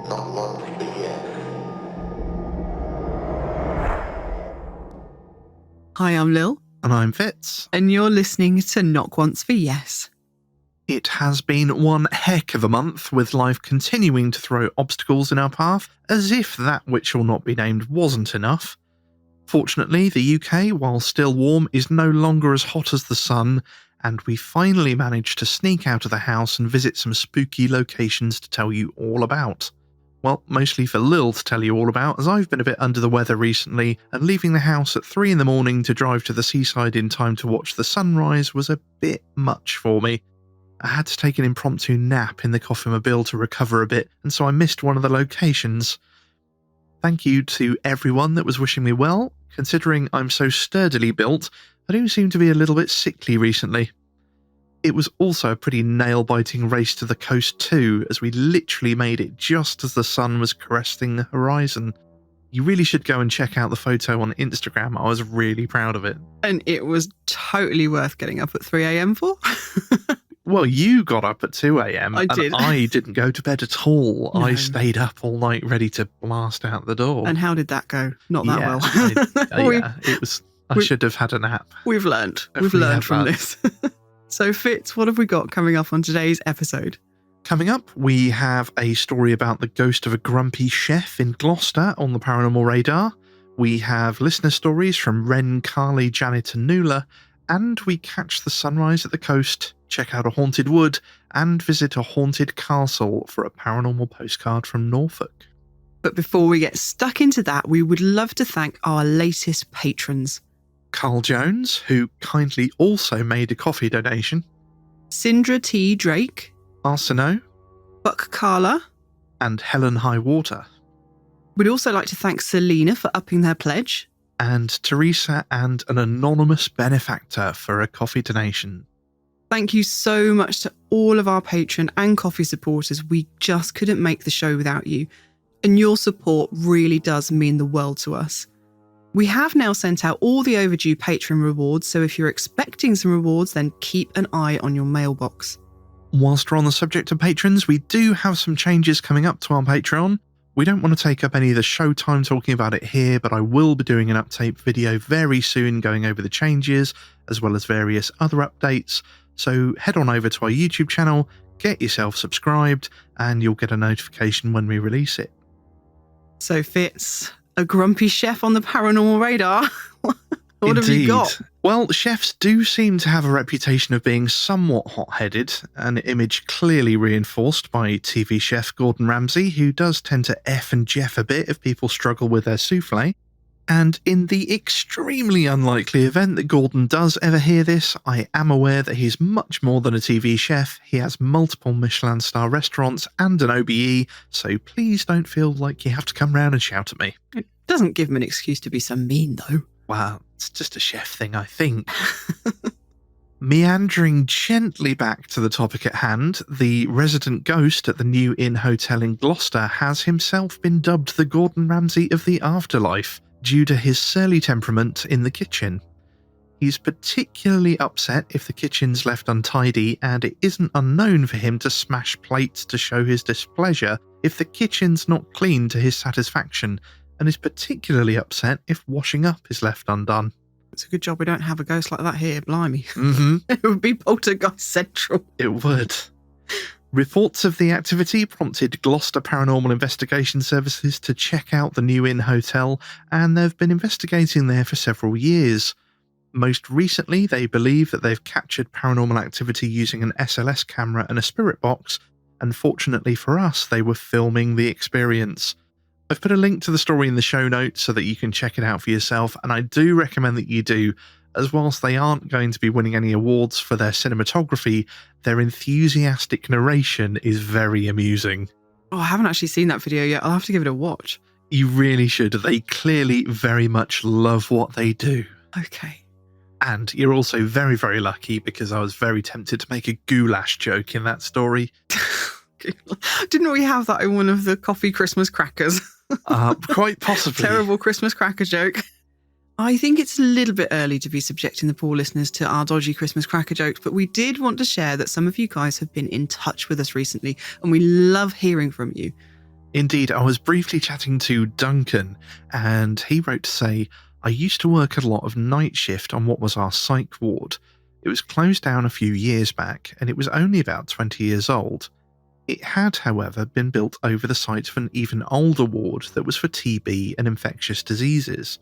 not long to begin. Hi, I'm Lil. And I'm Fitz. And you're listening to Knock Once for Yes. It has been one heck of a month, with life continuing to throw obstacles in our path, as if that which shall not be named wasn't enough. Fortunately, the UK, while still warm, is no longer as hot as the sun, and we finally managed to sneak out of the house and visit some spooky locations to tell you all about. Well, mostly for Lil to tell you all about, as I've been a bit under the weather recently, and leaving the house at 3 in the morning to drive to the seaside in time to watch the sunrise was a bit much for me. I had to take an impromptu nap in the KOFYmobile to recover a bit, and so I missed one of the locations. Thank you to everyone that was wishing me well. Considering I'm so sturdily built, I do seem to be a little bit sickly recently. It was also a pretty nail-biting race to the coast too, as we literally made it just as the sun was cresting the horizon. You really should go and check out the photo on Instagram. I was really proud of it. And it was totally worth getting up at 3 a.m. for. Well, you got up at 2 a.m. I did. And I didn't go to bed at all. No. I stayed up all night ready to blast out the door. And how did that go? Not that well. well. It was. I should have had a nap. We've learned. We've learned from this. So, Fitz, what have we got coming up on today's episode? Coming up, we have a story about the ghost of a grumpy chef in Gloucester on the paranormal radar. We have listener stories from Ren, Carly, Janet and Nula. And we catch the sunrise at the coast, check out a haunted wood, and visit a haunted castle for a paranormal postcard from Norfolk. But before we get stuck into that, we would love to thank our latest patrons. Carl Jones, who kindly also made a coffee donation. Sindra T. Drake. Arseno. Buck Carla. And Helen Highwater. We'd also like to thank Selena for upping their pledge. And Teresa and an anonymous benefactor for a coffee donation. Thank you so much to all of our Patreon and coffee supporters. We just couldn't make the show without you. And your support really does mean the world to us. We have now sent out all the overdue Patreon rewards, so if you're expecting some rewards, then keep an eye on your mailbox. Whilst we're on the subject of patrons, we do have some changes coming up to our Patreon. We don't want to take up any of the show time talking about it here, but I will be doing an update video very soon going over the changes, as well as various other updates. So head on over to our YouTube channel, get yourself subscribed, and you'll get a notification when we release it. So Fitz, a grumpy chef on the paranormal radar. What have you got? Well, chefs do seem to have a reputation of being somewhat hot-headed, an image clearly reinforced by TV chef Gordon Ramsay, who does tend to F and Jeff a bit if people struggle with their soufflé. And in the extremely unlikely event that Gordon does ever hear this, I am aware that he's much more than a TV chef. He has multiple Michelin star restaurants and an OBE, so please don't feel like you have to come round and shout at me. It doesn't give him an excuse to be so mean, though. Well, it's just a chef thing, I think. Meandering gently back to the topic at hand, the resident ghost at the New Inn Hotel in Gloucester has himself been dubbed the Gordon Ramsay of the afterlife, due to his surly temperament in the kitchen. He's particularly upset if the kitchen's left untidy, and it isn't unknown for him to smash plates to show his displeasure if the kitchen's not clean to his satisfaction, and is particularly upset if washing up is left undone. It's a good job we don't have a ghost like that here, blimey. Mm-hmm. It would be poltergeist central. It would. Reports of the activity prompted Gloucester Paranormal Investigation Services to check out the New Inn Hotel, and they've been investigating there for several years. Most recently, they believe that they've captured paranormal activity using an SLS camera and a spirit box, and fortunately for us, they were filming the experience. I've put a link to the story in the show notes so that you can check it out for yourself, and I do recommend that you do, as whilst they aren't going to be winning any awards for their cinematography, their enthusiastic narration is very amusing. Oh, I haven't actually seen that video yet. I'll have to give it a watch. You really should. They clearly very much love what they do. Okay. And you're also very, very lucky because I was very tempted to make a goulash joke in that story. Didn't we have that in one of the coffee Christmas crackers? Quite possibly. Terrible Christmas cracker joke. I think it's a little bit early to be subjecting the poor listeners to our dodgy Christmas cracker jokes, but we did want to share that some of you guys have been in touch with us recently, and we love hearing from you. Indeed, I was briefly chatting to Duncan, and he wrote to say, I used to work a lot of night shift on what was our psych ward. It was closed down a few years back, and it was only about 20 years old. It had, however, been built over the site of an even older ward that was for TB and infectious diseases.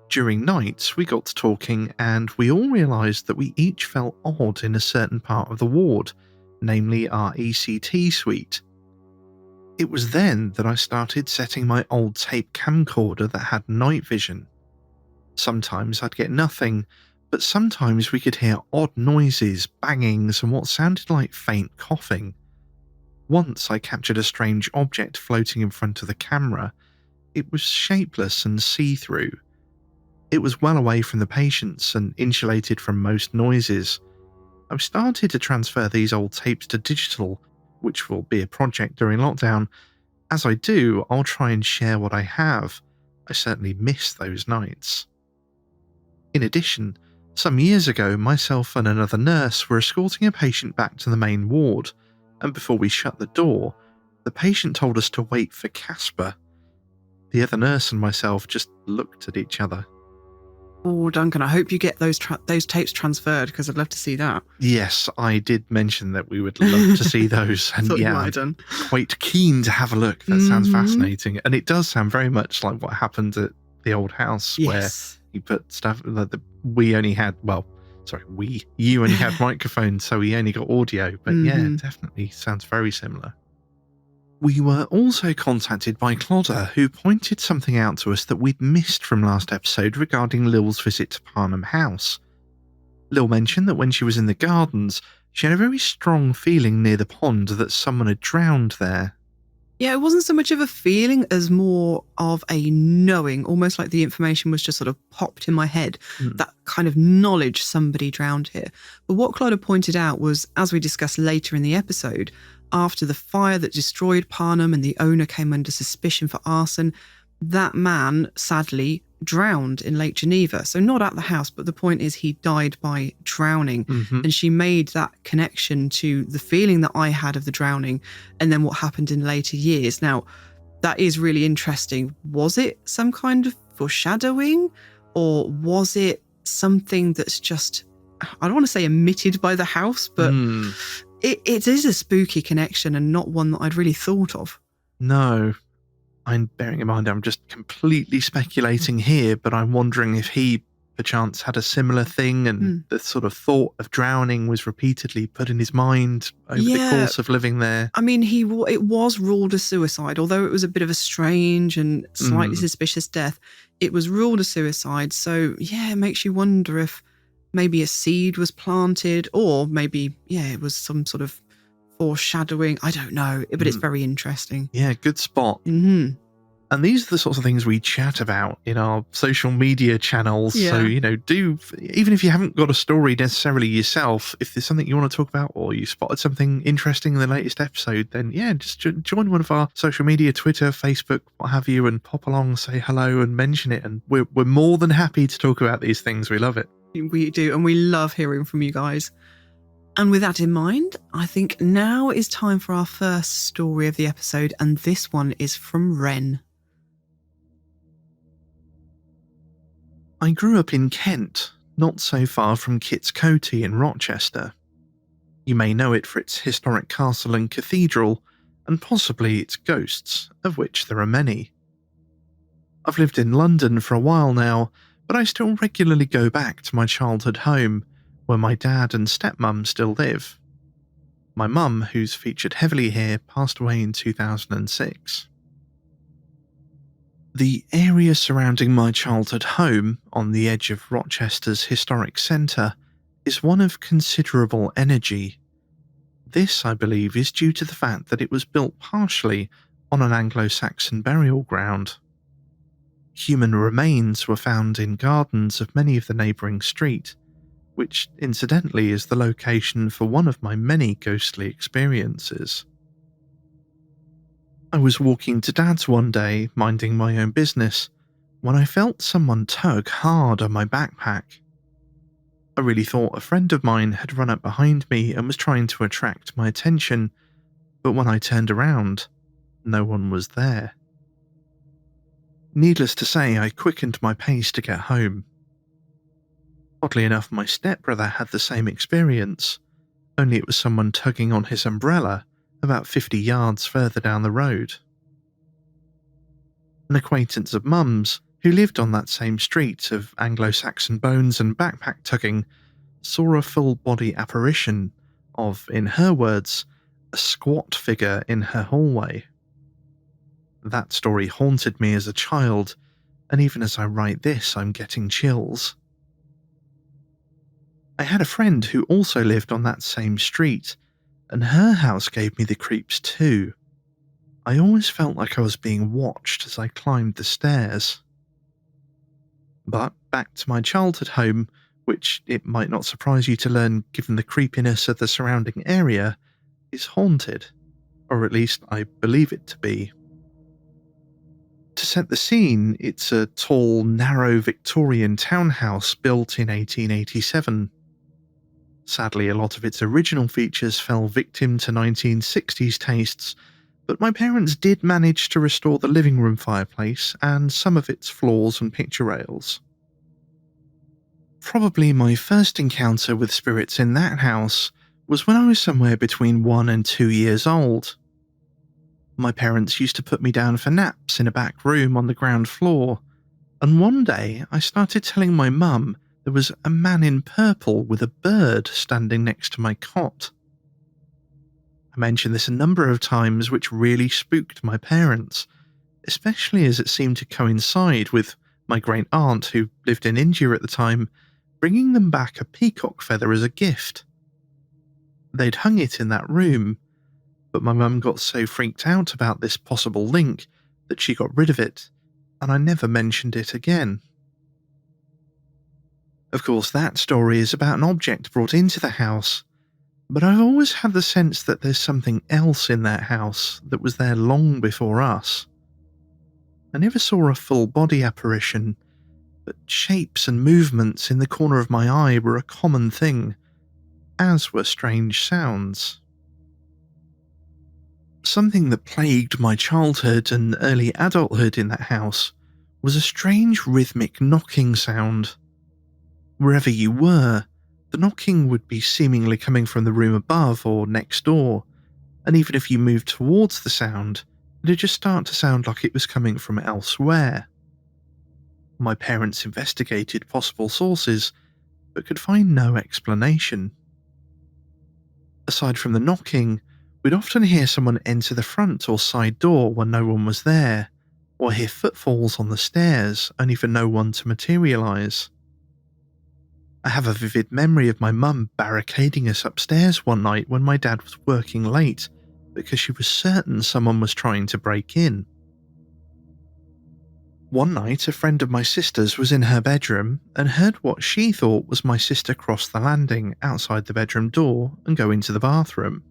During nights, we got to talking, and we all realised that we each felt odd in a certain part of the ward, namely our ECT suite. It was then that I started setting my old tape camcorder that had night vision. Sometimes I'd get nothing, but sometimes we could hear odd noises, bangings, and what sounded like faint coughing. Once I captured a strange object floating in front of the camera. It was shapeless and see-through. It was well away from the patients and insulated from most noises. I've started to transfer these old tapes to digital, which will be a project during lockdown. As I do, I'll try and share what I have. I certainly miss those nights. In addition, some years ago, myself and another nurse were escorting a patient back to the main ward, and before we shut the door, the patient told us to wait for Casper. The other nurse and myself just looked at each other. Oh, Duncan, I hope you get those tapes transferred, because I'd love to see that. Yes, I did mention that we would love to see those, and Thought you yeah, might have done. quite keen to have a look. That sounds fascinating, and it does sound very much like what happened at the old house, Yes. where you put stuff that you only had microphones, so we only got audio, but yeah, definitely sounds very similar. We were also contacted by Clodder, who pointed something out to us that we'd missed from last episode regarding Lil's visit to Parnham House. Lil mentioned that when she was in the gardens, she had a very strong feeling near the pond that someone had drowned there. Yeah, it wasn't so much of a feeling as more of a knowing, almost like the information was just sort of popped in my head, that kind of knowledge somebody drowned here. But what Clodder pointed out was, as we discussed later in the episode, after the fire that destroyed Parnham and the owner came under suspicion for arson, that man sadly drowned in Lake Geneva. So not at the house, but the point is he died by drowning. And she made that connection to the feeling that I had of the drowning and then what happened in later years. Now, that is really interesting. Was it some kind of foreshadowing, or was it something that's just, I don't want to say emitted by the house, but it is a spooky connection and not one that I'd really thought of. No. I'm bearing in mind I'm just completely speculating here, but I'm wondering if he perchance had a similar thing and the sort of thought of drowning was repeatedly put in his mind over the course of living there. I mean, it was ruled a suicide, although it was a bit of a strange and slightly suspicious death. It was ruled a suicide, so yeah, it makes you wonder if maybe a seed was planted, or maybe, it was some sort of foreshadowing. I don't know, but it's very interesting. Yeah, good spot. And these are the sorts of things we chat about in our social media channels. Yeah. So, even if you haven't got a story necessarily yourself, if there's something you want to talk about or you spotted something interesting in the latest episode, then just join one of our social media, Twitter, Facebook, what have you, and pop along, say hello and mention it. And we're more than happy to talk about these things. We love it. We do, and we love hearing from you guys. And with that in mind, I think now is time for our first story of the episode, and this one is from Wren. I grew up in Kent, not so far from Kit's Coty in Rochester. You may know it for its historic castle and cathedral, and possibly its ghosts, of which there are many. I've lived in London for a while now, but I still regularly go back to my childhood home, where my dad and stepmum still live. My mum, who's featured heavily here, passed away in 2006. The area surrounding my childhood home, on the edge of Rochester's historic centre, is one of considerable energy. This, I believe, is due to the fact that it was built partially on an Anglo-Saxon burial ground. Human remains were found in gardens of many of the neighbouring street, which incidentally is the location for one of my many ghostly experiences. I was walking to Dad's one day, minding my own business, when I felt someone tug hard on my backpack. I really thought a friend of mine had run up behind me and was trying to attract my attention, but when I turned around, no one was there. Needless to say, I quickened my pace to get home. Oddly enough, my stepbrother had the same experience, only it was someone tugging on his umbrella about 50 yards further down the road. An acquaintance of Mum's, who lived on that same street of Anglo-Saxon bones and backpack tugging, saw a full-body apparition of, in her words, a squat figure in her hallway. That story haunted me as a child, and even as I write this, I'm getting chills. I had a friend who also lived on that same street, and her house gave me the creeps too. I always felt like I was being watched as I climbed the stairs. But back to my childhood home, which it might not surprise you to learn given the creepiness of the surrounding area, is haunted, or at least I believe it to be. To set the scene, it's a tall, narrow Victorian townhouse built in 1887. Sadly, a lot of its original features fell victim to 1960s tastes, but my parents did manage to restore the living room fireplace and some of its floors and picture rails. Probably my first encounter with spirits in that house was when I was somewhere between 1 and 2 years old. My parents used to put me down for naps in a back room on the ground floor, and one day I started telling my mum there was a man in purple with a bird standing next to my cot. I mentioned this a number of times, which really spooked my parents, especially as it seemed to coincide with my great aunt, who lived in India at the time, bringing them back a peacock feather as a gift. They'd hung it in that room, but my mum got so freaked out about this possible link that she got rid of it, and I never mentioned it again. Of course, that story is about an object brought into the house, but I've always had the sense that there's something else in that house that was there long before us. I never saw a full-body apparition, but shapes and movements in the corner of my eye were a common thing, as were strange sounds. Something that plagued my childhood and early adulthood in that house was a strange rhythmic knocking sound. Wherever you were, the knocking would be seemingly coming from the room above or next door, and even if you moved towards the sound, it'd just start to sound like it was coming from elsewhere. My parents investigated possible sources, but could find no explanation. Aside from the knocking, we'd often hear someone enter the front or side door when no one was there, or hear footfalls on the stairs only for no one to materialise. I have a vivid memory of my mum barricading us upstairs one night when my dad was working late because she was certain someone was trying to break in. One night, a friend of my sister's was in her bedroom and heard what she thought was my sister cross the landing outside the bedroom door and go into the bathroom.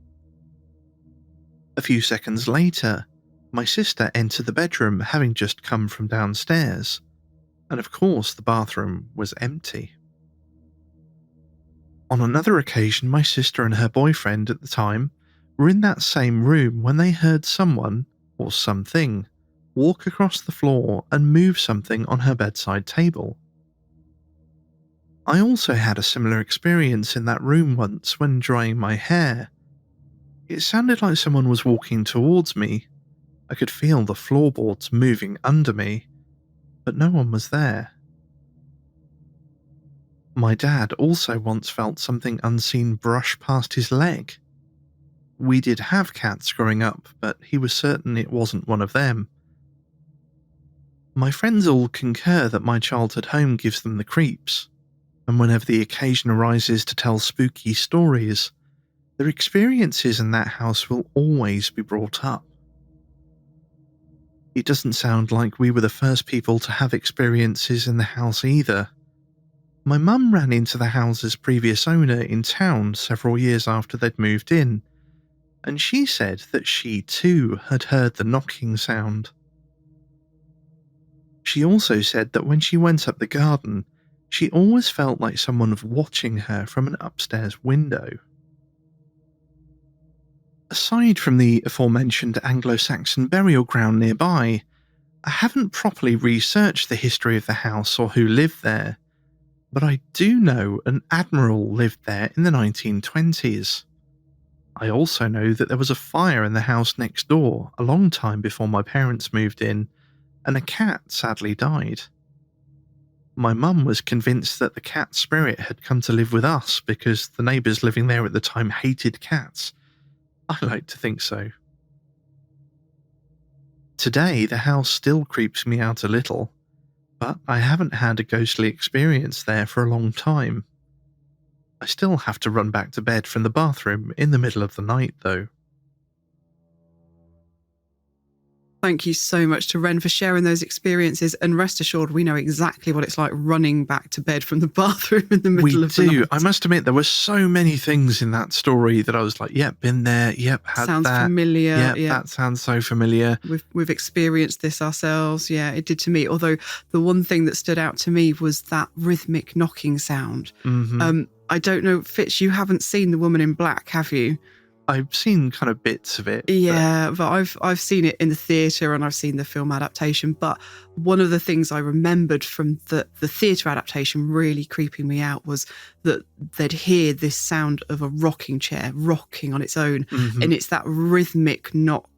A few seconds later, my sister entered the bedroom having just come from downstairs, and of course the bathroom was empty. On another occasion, my sister and her boyfriend at the time were in that same room when they heard someone, or something, walk across the floor and move something on her bedside table. I also had a similar experience in that room once when drying my hair. It sounded like someone was walking towards me. I could feel the floorboards moving under me, but no one was there. My dad also once felt something unseen brush past his leg. We did have cats growing up, but he was certain it wasn't one of them. My friends all concur that my childhood home gives them the creeps, and whenever the occasion arises to tell spooky stories, their experiences in that house will always be brought up. It doesn't sound like we were the first people to have experiences in the house either. My mum ran into the house's previous owner in town several years after they'd moved in, and she said that she too had heard the knocking sound. She also said that when she went up the garden, she always felt like someone was watching her from an upstairs window. Aside from the aforementioned Anglo-Saxon burial ground nearby, I haven't properly researched the history of the house or who lived there, but I do know an admiral lived there in the 1920s. I also know that there was a fire in the house next door a long time before my parents moved in, and a cat sadly died. My mum was convinced that the cat spirit had come to live with us because the neighbours living there at the time hated cats. I like to think so. Today, the house still creeps me out a little, but I haven't had a ghostly experience there for a long time. I still have to run back to bed from the bathroom in the middle of the night, though. Thank you so much to Ren for sharing those experiences, and rest assured we know exactly what it's like running back to bed from the bathroom in the middle of the night. We do. I must admit, there were so many things in that story that I was like, yep, been there, yep, had sounds that. familiar. Yep, yeah, that sounds so familiar. We've experienced this ourselves. Yeah, it did to me. Although the one thing that stood out to me was that rhythmic knocking sound. Mm-hmm. I don't know, Fitz, you haven't seen The Woman in Black, have you? I've seen kind of bits of it. Yeah, but I've seen it in the theatre and I've seen the film adaptation. But one of the things I remembered from the theatre adaptation really creeping me out was that they'd hear this sound of a rocking chair rocking on its own. Mm-hmm. And it's that rhythmic knock,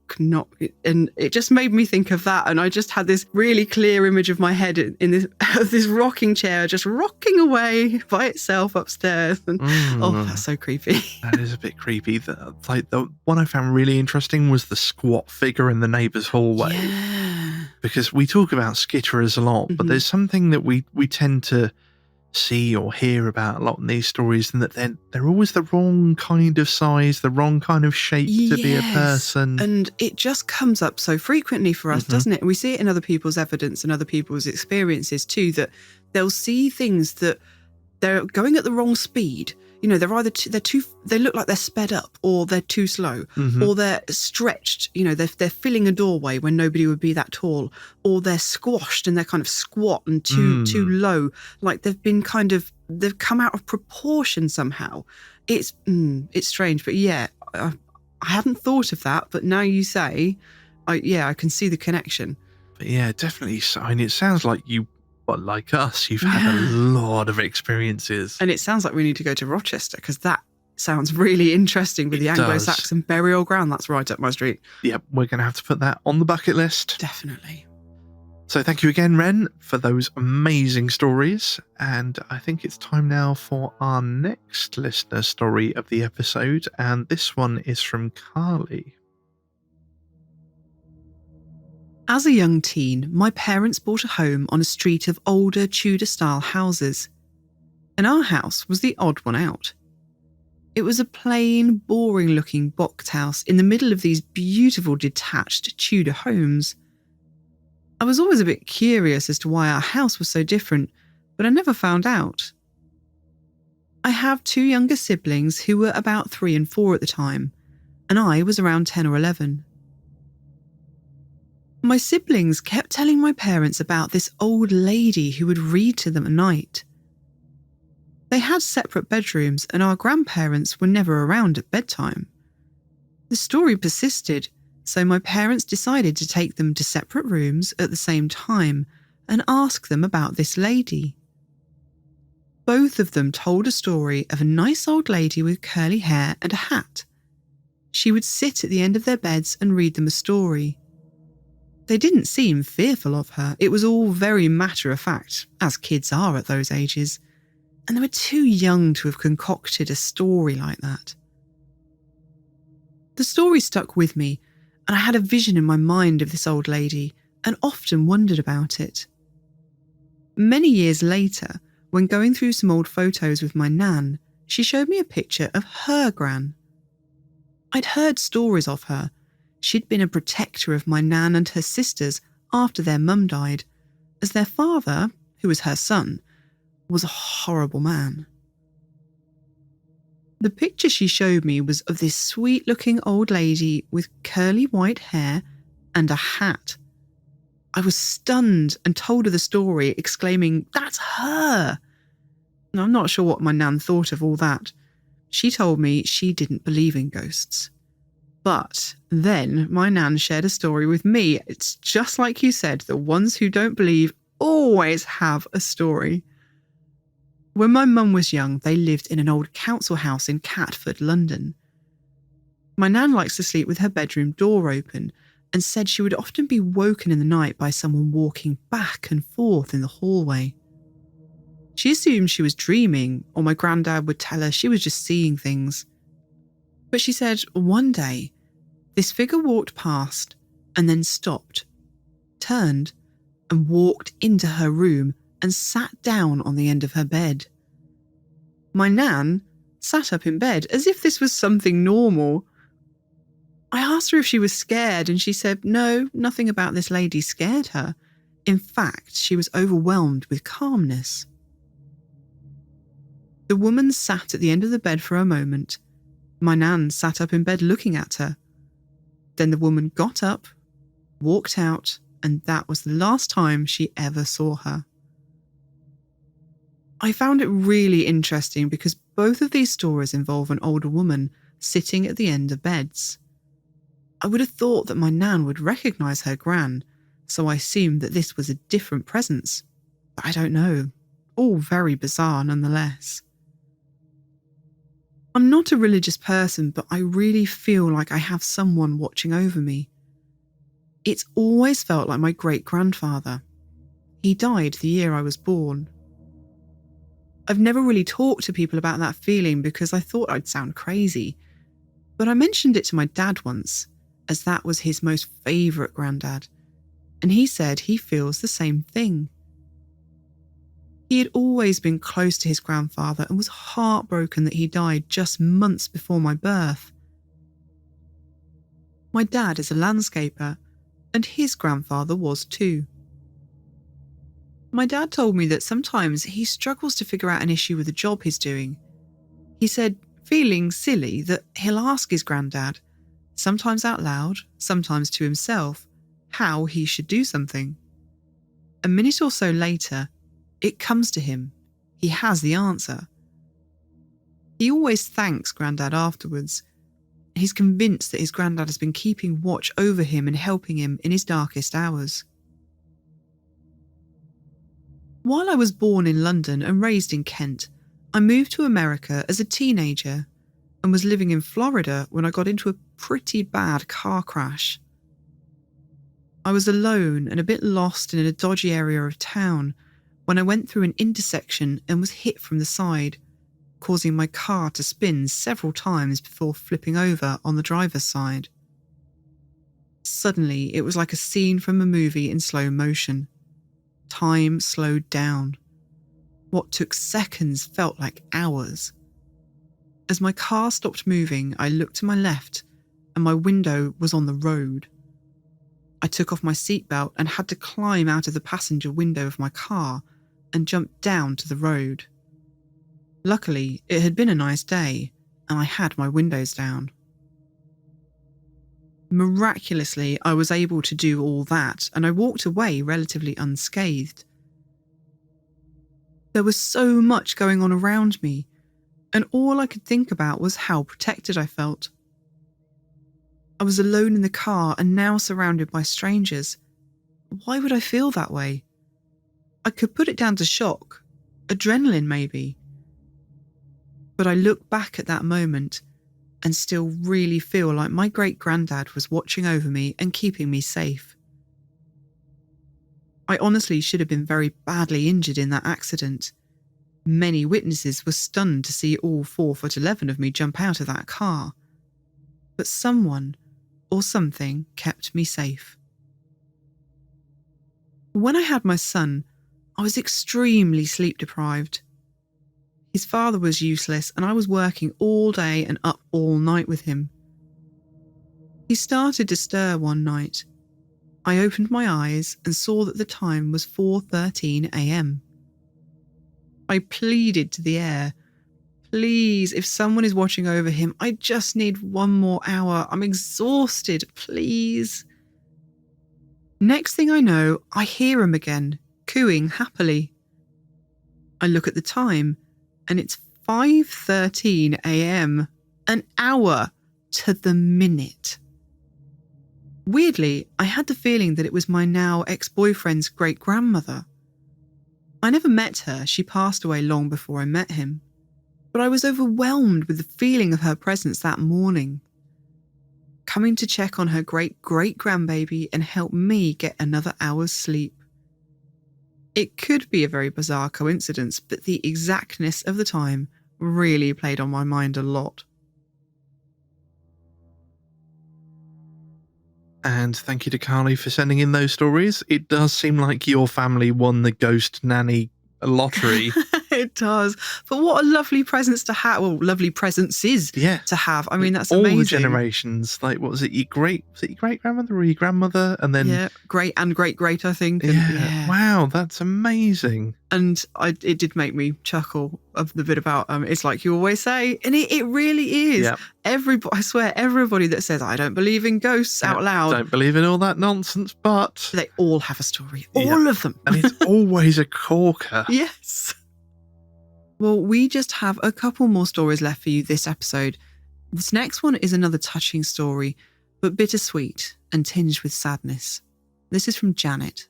and it just made me think of that. And I just had this really clear image of my head in this of this rocking chair just rocking away by itself upstairs. And oh, that's so creepy. That is a bit creepy. The one I found really interesting was the squat figure in the neighbour's hallway. Yeah. Because we talk about skitterers a lot, but there's something that we tend to see or hear about a lot in these stories, and that they're always the wrong kind of size, the wrong kind of shape to be a person. And it just comes up so frequently for us, doesn't it? And we see it in other people's evidence and other people's experiences too, that they'll see things that they're going at the wrong speed. You know, they're either they look like they're sped up, or they're too slow, or they're stretched. You know, they're filling a doorway when nobody would be that tall, or they're squashed and they're kind of squat and too low, like they've come out of proportion somehow. It's strange, but yeah, I hadn't thought of that, but now you say, I can see the connection. But yeah, definitely. And it sounds like you. But like us, you've had a lot of experiences. And it sounds like we need to go to Rochester, because that sounds really interesting with the Anglo-Saxon burial ground. That's right up my street. Yep, we're going to have to put that on the bucket list. Definitely. So thank you again, Ren, for those amazing stories. And I think it's time now for our next listener story of the episode. And this one is from Carly. As a young teen, my parents bought a home on a street of older Tudor-style houses, and our house was the odd one out. It was a plain, boring-looking box house in the middle of these beautiful detached Tudor homes. I was always a bit curious as to why our house was so different, but I never found out. I have two younger siblings who were about 3 and 4 at the time, and I was around 10 or 11. My siblings kept telling my parents about this old lady who would read to them at night. They had separate bedrooms, and our grandparents were never around at bedtime. The story persisted, so my parents decided to take them to separate rooms at the same time and ask them about this lady. Both of them told a story of a nice old lady with curly hair and a hat. She would sit at the end of their beds and read them a story. They didn't seem fearful of her. It was all very matter-of-fact, as kids are at those ages, and they were too young to have concocted a story like that. The story stuck with me, and I had a vision in my mind of this old lady and often wondered about it. Many years later, when going through some old photos with my nan, she showed me a picture of her gran. I'd heard stories of her. She'd been a protector of my nan and her sisters after their mum died, as their father, who was her son, was a horrible man. The picture she showed me was of this sweet-looking old lady with curly white hair and a hat. I was stunned and told her the story, exclaiming, "That's her!" And I'm not sure what my nan thought of all that. She told me she didn't believe in ghosts. But then my nan shared a story with me. It's just like you said, the ones who don't believe always have a story. When my mum was young, they lived in an old council house in Catford, London. My nan likes to sleep with her bedroom door open and said she would often be woken in the night by someone walking back and forth in the hallway. She assumed she was dreaming, or my granddad would tell her she was just seeing things. But she said one day, this figure walked past and then stopped, turned, and walked into her room and sat down on the end of her bed. My nan sat up in bed as if this was something normal. I asked her if she was scared, and she said no, nothing about this lady scared her. In fact, she was overwhelmed with calmness. The woman sat at the end of the bed for a moment. My nan sat up in bed looking at her. Then the woman got up, walked out, and that was the last time she ever saw her. I found it really interesting because both of these stories involve an older woman sitting at the end of beds. I would have thought that my nan would recognise her gran, so I assumed that this was a different presence. But I don't know. All very bizarre nonetheless. I'm not a religious person, but I really feel like I have someone watching over me. It's always felt like my great-grandfather. He died the year I was born. I've never really talked to people about that feeling because I thought I'd sound crazy, but I mentioned it to my dad once, as that was his most favourite granddad, and he said he feels the same thing. He had always been close to his grandfather and was heartbroken that he died just months before my birth. My dad is a landscaper, and his grandfather was too. My dad told me that sometimes he struggles to figure out an issue with the job he's doing. He said, feeling silly, that he'll ask his granddad, sometimes out loud, sometimes to himself, how he should do something. A minute or so later, it comes to him. He has the answer. He always thanks Grandad afterwards. He's convinced that his granddad has been keeping watch over him and helping him in his darkest hours. While I was born in London and raised in Kent, I moved to America as a teenager and was living in Florida when I got into a pretty bad car crash. I was alone and a bit lost in a dodgy area of town when I went through an intersection and was hit from the side, causing my car to spin several times before flipping over on the driver's side. Suddenly, it was like a scene from a movie in slow motion. Time slowed down. What took seconds felt like hours. As my car stopped moving, I looked to my left and my window was on the road. I took off my seatbelt and had to climb out of the passenger window of my car and jumped down to the road. Luckily, it had been a nice day and I had my windows down. Miraculously, I was able to do all that and I walked away relatively unscathed. There was so much going on around me, and all I could think about was how protected I felt. I was alone in the car and now surrounded by strangers. Why would I feel that way? I could put it down to shock, adrenaline maybe. But I look back at that moment and still really feel like my great-granddad was watching over me and keeping me safe. I honestly should have been very badly injured in that accident. Many witnesses were stunned to see all 4'11" of me jump out of that car. But someone or something kept me safe. When I had my son, I was extremely sleep deprived. His father was useless and I was working all day and up all night with him. He started to stir one night. I opened my eyes and saw that the time was 4:13 a.m. I pleaded to the air, please, if someone is watching over him, I just need one more hour. I'm exhausted, please. Next thing I know, I hear him again, cooing happily. I look at the time and it's 5:13 a.m. An hour to the minute. Weirdly, I had the feeling that it was my now ex-boyfriend's great-grandmother. I never met her, she passed away long before I met him, but I was overwhelmed with the feeling of her presence that morning, coming to check on her great-great-grandbaby and help me get another hour's sleep. It could be a very bizarre coincidence, but the exactness of the time really played on my mind a lot. And thank you to Carly for sending in those stories. It does seem like your family won the ghost nanny lottery. It does. But what a lovely presents to have. Well, lovely presences to have. I mean, that's all amazing. All the generations. Like, what was it? Your great grandmother or your grandmother? And then. Yeah, great and great, I think. And, yeah. Wow, that's amazing. And it did make me chuckle of the bit about it's like you always say, and it really is. Yep. I swear, everybody that says I don't believe in ghosts out loud, don't believe in all that nonsense, but they all have a story, all of them, and it's always a corker. Yes. Well, we just have a couple more stories left for you this episode. This next one is another touching story, but bittersweet and tinged with sadness. This is from Janet.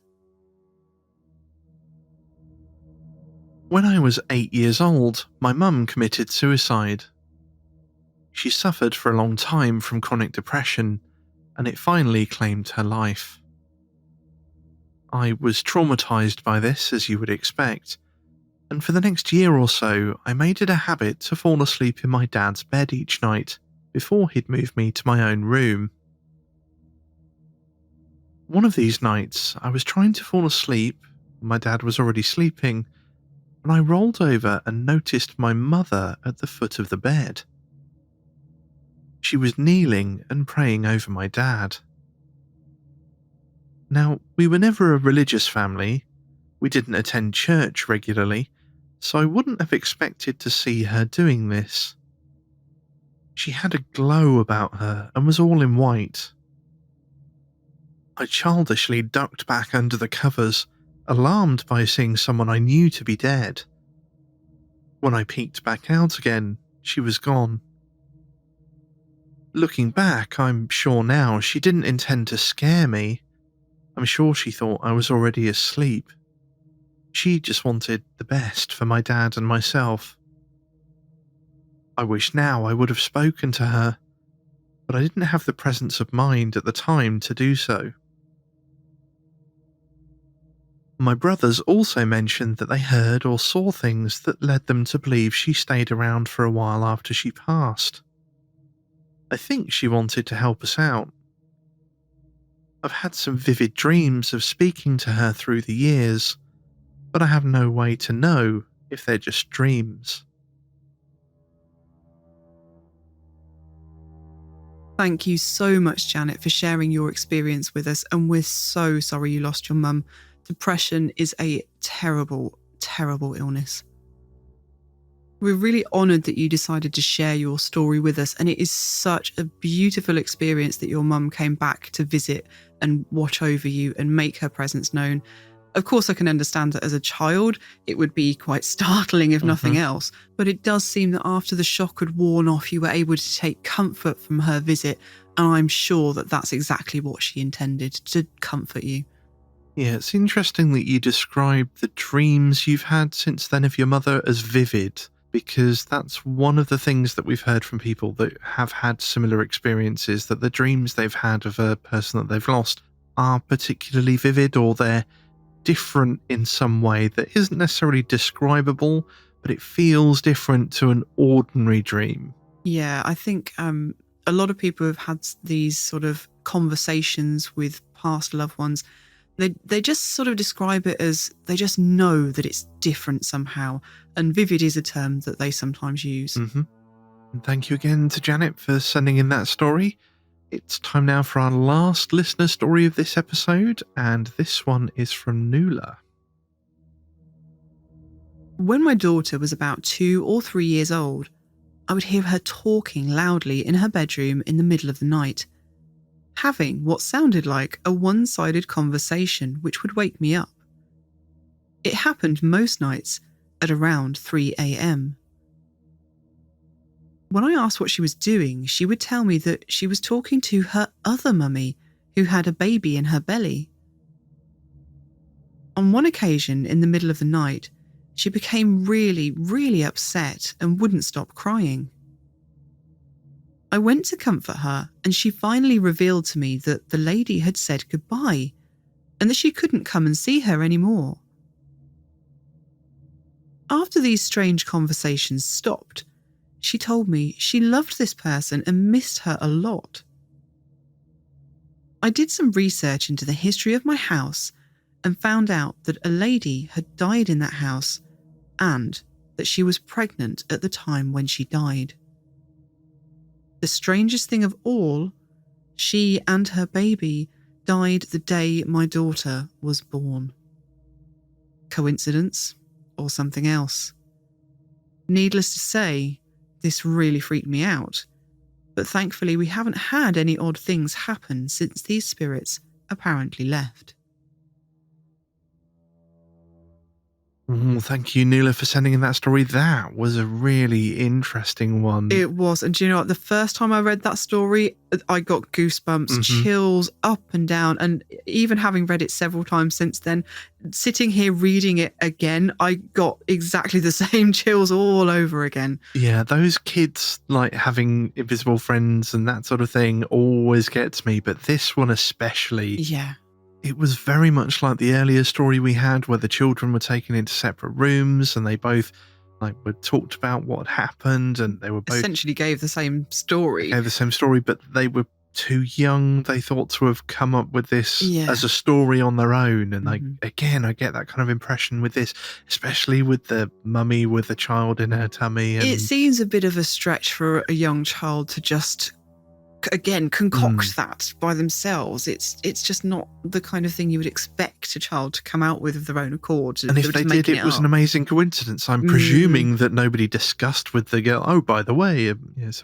When I was 8 years old, my mum committed suicide. She suffered for a long time from chronic depression, and it finally claimed her life. I was traumatised by this, as you would expect, and for the next year or so, I made it a habit to fall asleep in my dad's bed each night before he'd move me to my own room. One of these nights, I was trying to fall asleep, my dad was already sleeping, and I rolled over and noticed my mother at the foot of the bed. She was kneeling and praying over my dad. Now, we were never a religious family, we didn't attend church regularly, so I wouldn't have expected to see her doing this. She had a glow about her and was all in white. I childishly ducked back under the covers, alarmed by seeing someone I knew to be dead. When I peeked back out again, she was gone. Looking back, I'm sure now she didn't intend to scare me. I'm sure she thought I was already asleep. She just wanted the best for my dad and myself. I wish now I would have spoken to her, but I didn't have the presence of mind at the time to do so. My brothers also mentioned that they heard or saw things that led them to believe she stayed around for a while after she passed. I think she wanted to help us out. I've had some vivid dreams of speaking to her through the years, but I have no way to know if they're just dreams. Thank you so much, Janet, for sharing your experience with us, and we're so sorry you lost your mum. Depression is a terrible, terrible illness. We're really honoured that you decided to share your story with us, and it is such a beautiful experience that your mum came back to visit and watch over you and make her presence known. Of course, I can understand that as a child, it would be quite startling if nothing else, but it does seem that after the shock had worn off, you were able to take comfort from her visit, and I'm sure that that's exactly what she intended, to comfort you. Yeah, it's interesting that you describe the dreams you've had since then of your mother as vivid, because that's one of the things that we've heard from people that have had similar experiences, that the dreams they've had of a person that they've lost are particularly vivid, or they're different in some way that isn't necessarily describable, but it feels different to an ordinary dream. Yeah, I think a lot of people have had these sort of conversations with past loved ones. They just sort of describe it as they just know that it's different somehow, and vivid is a term that they sometimes use. And thank you again to Janet for sending in that story. It's time now for our last listener story of this episode, and this one is from Nula. When my daughter was about 2 or 3 years old, I would hear her talking loudly in her bedroom in the middle of the night, having what sounded like a one-sided conversation which would wake me up. It happened most nights at around 3 a.m. When I asked what she was doing, she would tell me that she was talking to her other mummy, who had a baby in her belly. On one occasion, in the middle of the night, she became really, really upset and wouldn't stop crying. I went to comfort her, and she finally revealed to me that the lady had said goodbye and that she couldn't come and see her anymore. After these strange conversations stopped, she told me she loved this person and missed her a lot. I did some research into the history of my house and found out that a lady had died in that house and that she was pregnant at the time when she died. The strangest thing of all, she and her baby died the day my daughter was born. Coincidence or something else? Needless to say, this really freaked me out, but thankfully we haven't had any odd things happen since these spirits apparently left. Thank you, Nula, for sending in that story. That was a really interesting one. It was. And do you know what? The first time I read that story, I got goosebumps, chills up and down. And even having read it several times since then, sitting here reading it again, I got exactly the same chills all over again. Yeah, those kids like having invisible friends and that sort of thing always gets me. But this one especially. Yeah. It was very much like the earlier story we had where the children were taken into separate rooms and they both were talked about what happened and they were both essentially gave the same story. But they were too young, they thought, to have come up with this as a story on their own. And again, I get that kind of impression with this, especially with the mummy with the child in her tummy. And it seems a bit of a stretch for a young child to just concoct that by themselves. It's just not the kind of thing you would expect a child to come out with of their own accord. And if they did, it was an amazing coincidence. I'm presuming that nobody discussed with the girl, oh, by the way.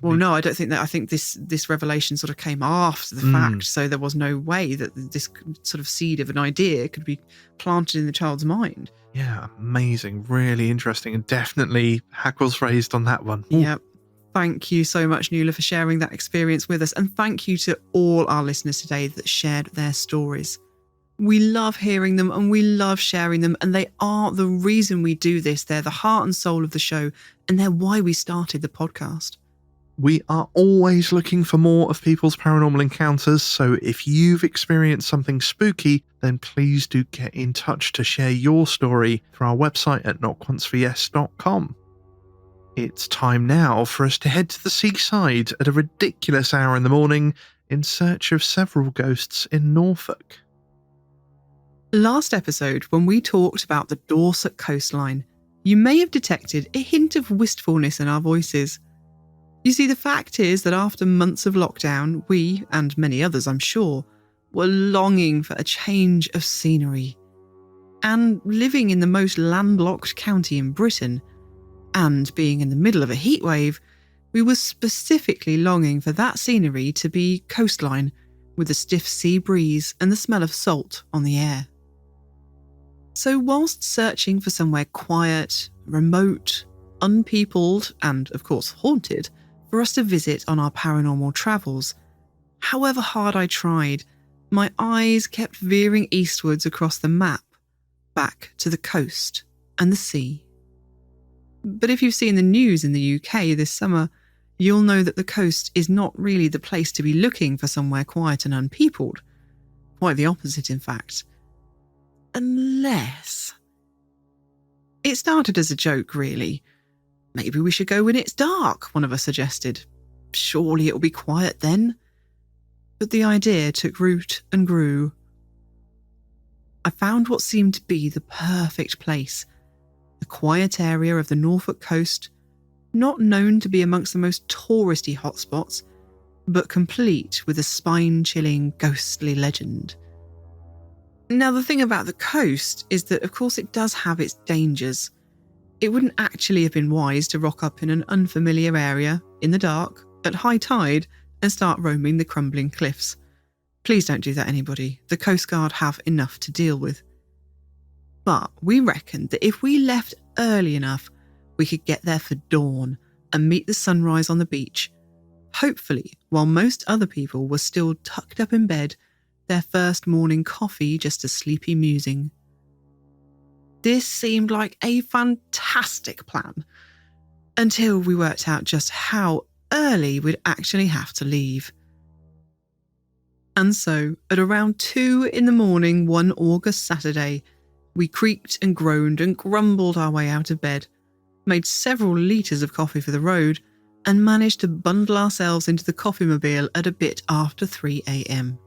Well, no, I don't think that. I think this revelation sort of came after the fact, so there was no way that this sort of seed of an idea could be planted in the child's mind. Yeah, amazing. Really interesting. And definitely hackles raised on that one. Ooh. Yep. Thank you so much, Nula, for sharing that experience with us. And thank you to all our listeners today that shared their stories. We love hearing them and we love sharing them. And they are the reason we do this. They're the heart and soul of the show. And they're why we started the podcast. We are always looking for more of people's paranormal encounters. So if you've experienced something spooky, then please do get in touch to share your story through our website at notonceforyes.com. It's time now for us to head to the seaside at a ridiculous hour in the morning in search of several ghosts in Norfolk. Last episode, when we talked about the Dorset coastline, you may have detected a hint of wistfulness in our voices. You see, the fact is that after months of lockdown, we, and many others I'm sure, were longing for a change of scenery. And living in the most landlocked county in Britain, and being in the middle of a heatwave, we were specifically longing for that scenery to be coastline, with a stiff sea breeze and the smell of salt on the air. So whilst searching for somewhere quiet, remote, unpeopled, and of course haunted, for us to visit on our paranormal travels, however hard I tried, my eyes kept veering eastwards across the map, back to the coast and the sea. But if you've seen the news in the UK this summer, you'll know that the coast is not really the place to be looking for somewhere quiet and unpeopled. Quite the opposite, in fact. Unless... It started as a joke, really. Maybe we should go when it's dark, one of us suggested. Surely it'll be quiet then. But the idea took root and grew. I found what seemed to be the perfect place. A quiet area of the Norfolk coast, not known to be amongst the most touristy hotspots, but complete with a spine-chilling, ghostly legend. Now, the thing about the coast is that, of course, it does have its dangers. It wouldn't actually have been wise to rock up in an unfamiliar area, in the dark, at high tide, and start roaming the crumbling cliffs. Please don't do that, anybody. The Coast Guard have enough to deal with. But we reckoned that if we left early enough, we could get there for dawn and meet the sunrise on the beach, hopefully while most other people were still tucked up in bed, their first morning coffee just a sleepy musing. This seemed like a fantastic plan, until we worked out just how early we'd actually have to leave. And so, at around 2 a.m. one August Saturday, we creaked and groaned and grumbled our way out of bed, made several litres of coffee for the road, and managed to bundle ourselves into the KOFYmobile at a bit after 3 a.m.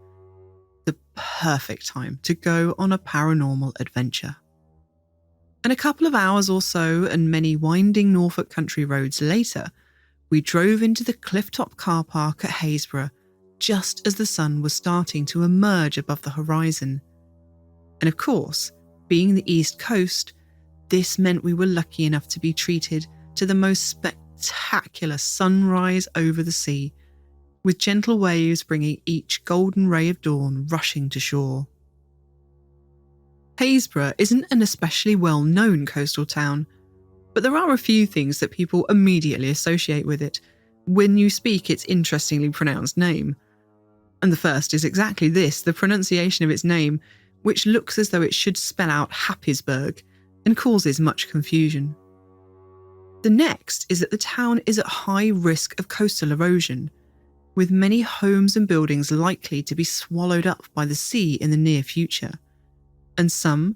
The perfect time to go on a paranormal adventure. And a couple of hours or so and many winding Norfolk country roads later, we drove into the clifftop car park at Haysborough just as the sun was starting to emerge above the horizon. And of course, being the East Coast, this meant we were lucky enough to be treated to the most spectacular sunrise over the sea, with gentle waves bringing each golden ray of dawn rushing to shore. Haysborough isn't an especially well-known coastal town, but there are a few things that people immediately associate with it when you speak its interestingly pronounced name. And the first is exactly this, the pronunciation of its name, which looks as though it should spell out Happisburg and causes much confusion. The next is that the town is at high risk of coastal erosion, with many homes and buildings likely to be swallowed up by the sea in the near future. And some,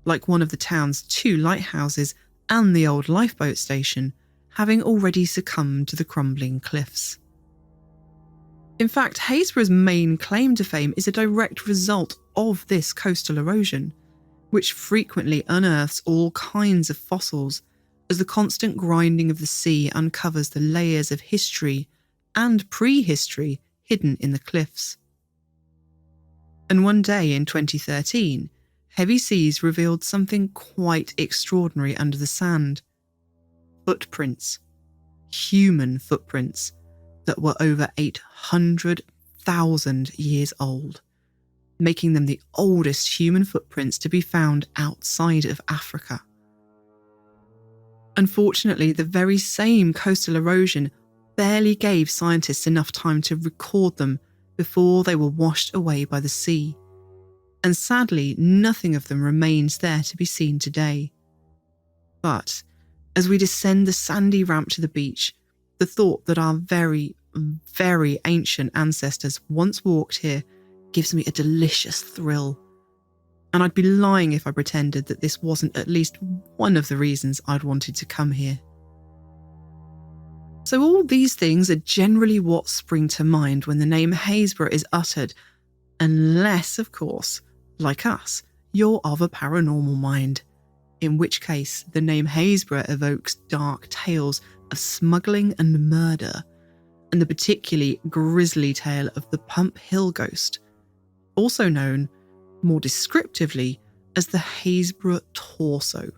like one of the town's 2 lighthouses and the old lifeboat station, having already succumbed to the crumbling cliffs. In fact, Haysborough's main claim to fame is a direct result of this coastal erosion, which frequently unearths all kinds of fossils as the constant grinding of the sea uncovers the layers of history and prehistory hidden in the cliffs. And one day in 2013, heavy seas revealed something quite extraordinary under the sand. Footprints. Human footprints that were over 800,000 years old, making them the oldest human footprints to be found outside of Africa. Unfortunately, the very same coastal erosion barely gave scientists enough time to record them before they were washed away by the sea. And sadly, nothing of them remains there to be seen today. But as we descend the sandy ramp to the beach, the thought that our very, very ancient ancestors once walked here gives me a delicious thrill. And I'd be lying if I pretended that this wasn't at least one of the reasons I'd wanted to come here. So all these things are generally what spring to mind when the name Haysborough is uttered, unless, of course, like us, you're of a paranormal mind, in which case the name Haysborough evokes dark tales of smuggling and murder, and the particularly grisly tale of the Pump Hill Ghost, also known, more descriptively, as the Haysborough Torso.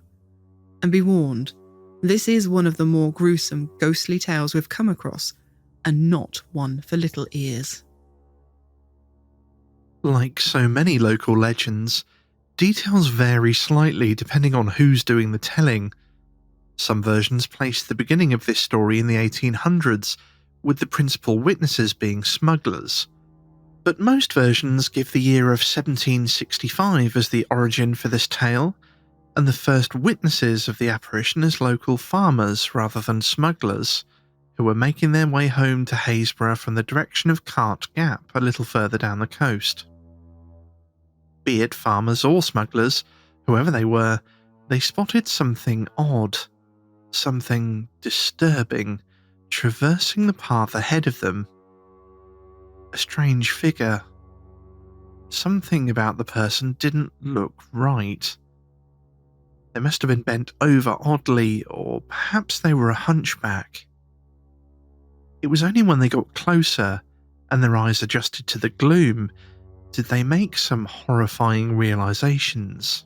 And be warned, this is one of the more gruesome ghostly tales we've come across, and not one for little ears. Like so many local legends, details vary slightly depending on who's doing the telling. Some versions place the beginning of this story in the 1800s, with the principal witnesses being smugglers. But most versions give the year of 1765 as the origin for this tale, and the first witnesses of the apparition as local farmers rather than smugglers, who were making their way home to Haysborough from the direction of Cart Gap a little further down the coast. Be it farmers or smugglers, whoever they were, they spotted something odd, something disturbing, traversing the path ahead of them. A strange figure. Something about the person didn't look right. They must have been bent over oddly, or perhaps they were a hunchback. It was only when they got closer, and their eyes adjusted to the gloom, did they make some horrifying realizations.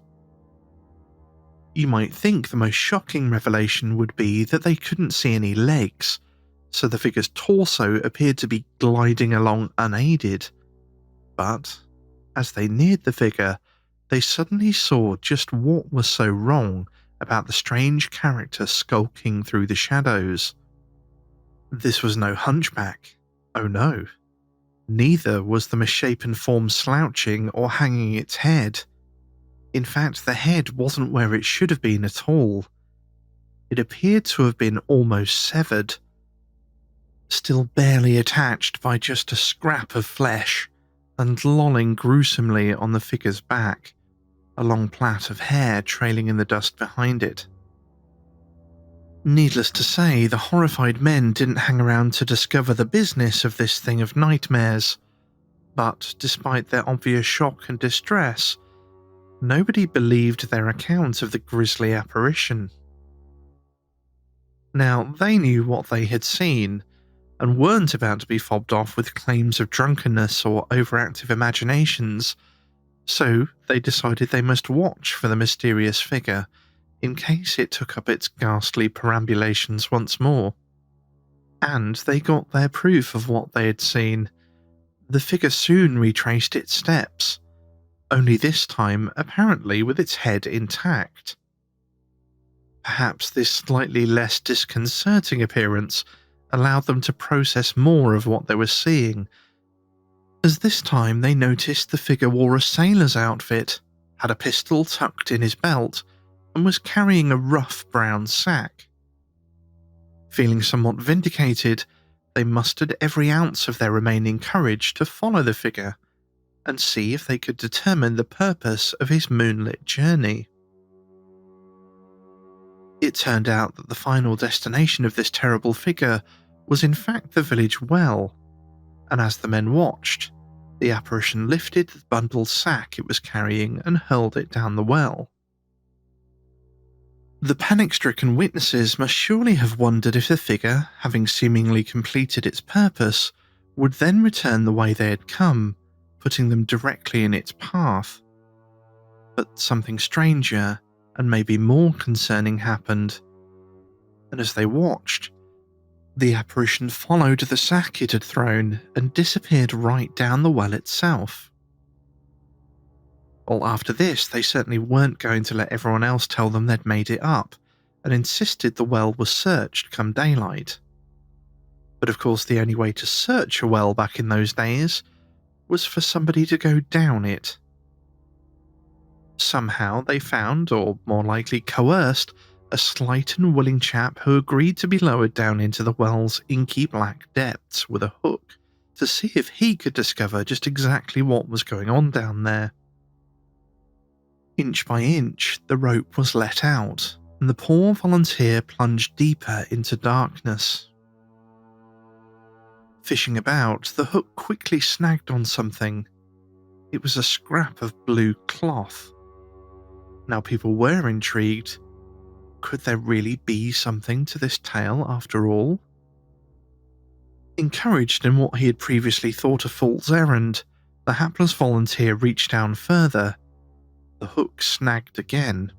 You might think the most shocking revelation would be that they couldn't see any legs, so the figure's torso appeared to be gliding along unaided. But, as they neared the figure, they suddenly saw just what was so wrong about the strange character skulking through the shadows. This was no hunchback. Oh no. Neither was the misshapen form slouching or hanging its head. In fact, the head wasn't where it should have been at all. It appeared to have been almost severed, still barely attached by just a scrap of flesh, and lolling gruesomely on the figure's back, a long plait of hair trailing in the dust behind it. Needless to say, the horrified men didn't hang around to discover the business of this thing of nightmares, but despite their obvious shock and distress, nobody believed their account of the grisly apparition. Now, they knew what they had seen, and weren't about to be fobbed off with claims of drunkenness or overactive imaginations, so they decided they must watch for the mysterious figure in case it took up its ghastly perambulations once more. And they got their proof of what they had seen. The figure soon retraced its steps, only this time apparently with its head intact. Perhaps this slightly less disconcerting appearance allowed them to process more of what they were seeing, as this time they noticed the figure wore a sailor's outfit, had a pistol tucked in his belt, and was carrying a rough brown sack. Feeling somewhat vindicated, they mustered every ounce of their remaining courage to follow the figure and see if they could determine the purpose of his moonlit journey. It turned out that the final destination of this terrible figure was in fact the village well, and as the men watched, the apparition lifted the bundled sack it was carrying and hurled it down the well. The panic-stricken witnesses must surely have wondered if the figure, having seemingly completed its purpose, would then return the way they had come, putting them directly in its path. But something stranger, and maybe more concerning, happened, and as they watched, the apparition followed the sack it had thrown and disappeared right down the well itself. Well, after this, they certainly weren't going to let everyone else tell them they'd made it up, and insisted the well was searched come daylight. But of course, the only way to search a well back in those days was for somebody to go down it. Somehow they found, or more likely coerced, a slight and willing chap who agreed to be lowered down into the well's inky black depths with a hook to see if he could discover just exactly what was going on down there. Inch by inch, the rope was let out, and the poor volunteer plunged deeper into darkness. Fishing about, the hook quickly snagged on something. It was a scrap of blue cloth. Now people were intrigued. Could there really be something to this tale after all? Encouraged in what he had previously thought a fool's errand, the hapless volunteer reached down further. The hook snagged again.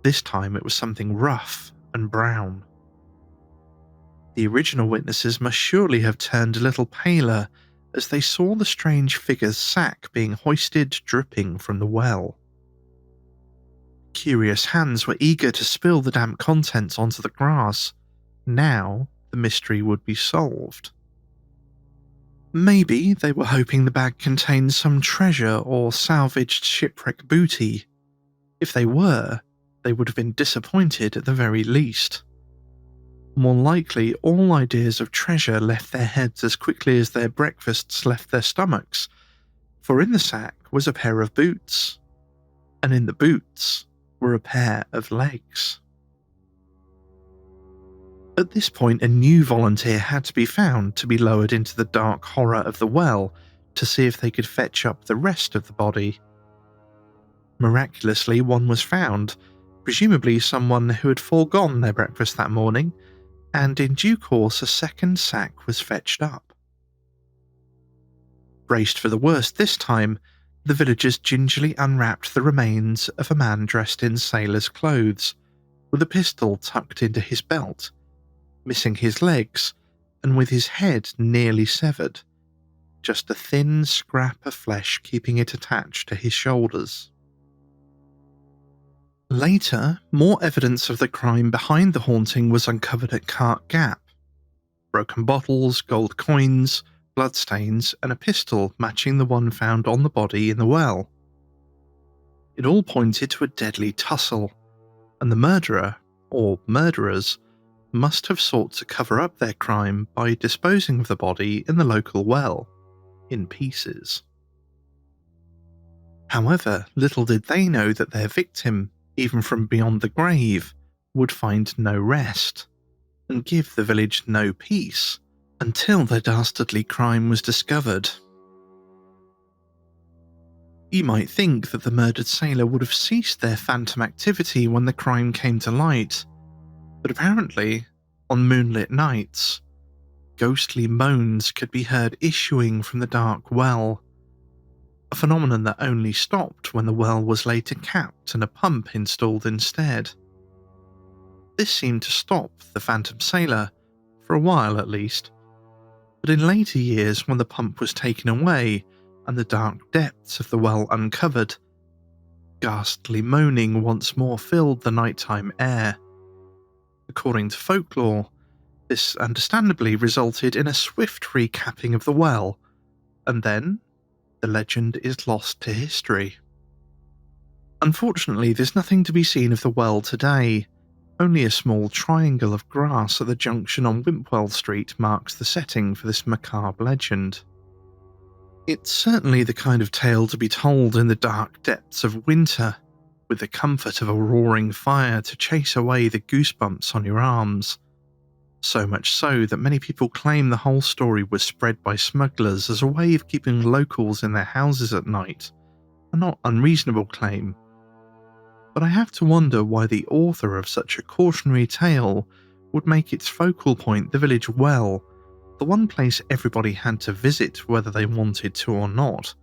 This time it was something rough and brown. The original witnesses must surely have turned a little paler as they saw the strange figure's sack being hoisted dripping from the well. Curious hands were eager to spill the damp contents onto the grass. Now the mystery would be solved. Maybe they were hoping the bag contained some treasure or salvaged shipwreck booty. If they were, they would have been disappointed at the very least. More likely, all ideas of treasure left their heads as quickly as their breakfasts left their stomachs, for in the sack was a pair of boots, and in the boots were a pair of legs. At this point, a new volunteer had to be found to be lowered into the dark horror of the well to see if they could fetch up the rest of the body. Miraculously, one was found, presumably someone who had foregone their breakfast that morning, and in due course a second sack was fetched up. Braced for the worst this time, the villagers gingerly unwrapped the remains of a man dressed in sailor's clothes, with a pistol tucked into his belt, missing his legs, and with his head nearly severed, just a thin scrap of flesh keeping it attached to his shoulders. Later, more evidence of the crime behind the haunting was uncovered at Cart Gap, broken bottles, gold coins, bloodstains, and a pistol matching the one found on the body in the well. It all pointed to a deadly tussle, and the murderer, or murderers, must have sought to cover up their crime by disposing of the body in the local well, in pieces. However, little did they know that their victim, even from beyond the grave, would find no rest, and give the village no peace, until their dastardly crime was discovered. You might think that the murdered sailor would have ceased their phantom activity when the crime came to light, but apparently, on moonlit nights, ghostly moans could be heard issuing from the dark well, a phenomenon that only stopped when the well was later capped and a pump installed instead. This seemed to stop the phantom sailor, for a while at least, but in later years when the pump was taken away and the dark depths of the well uncovered, ghastly moaning once more filled the nighttime air. According to folklore, this understandably resulted in a swift recapping of the well, and then the legend is lost to history. Unfortunately, there's nothing to be seen of the well today. Only a small triangle of grass at the junction on Wimpwell Street marks the setting for this macabre legend. It's certainly the kind of tale to be told in the dark depths of winter, with the comfort of a roaring fire to chase away the goosebumps on your arms. So much so that many people claim the whole story was spread by smugglers as a way of keeping locals in their houses at night, a not unreasonable claim. But I have to wonder why the author of such a cautionary tale would make its focal point the village well, the one place everybody had to visit whether they wanted to or not,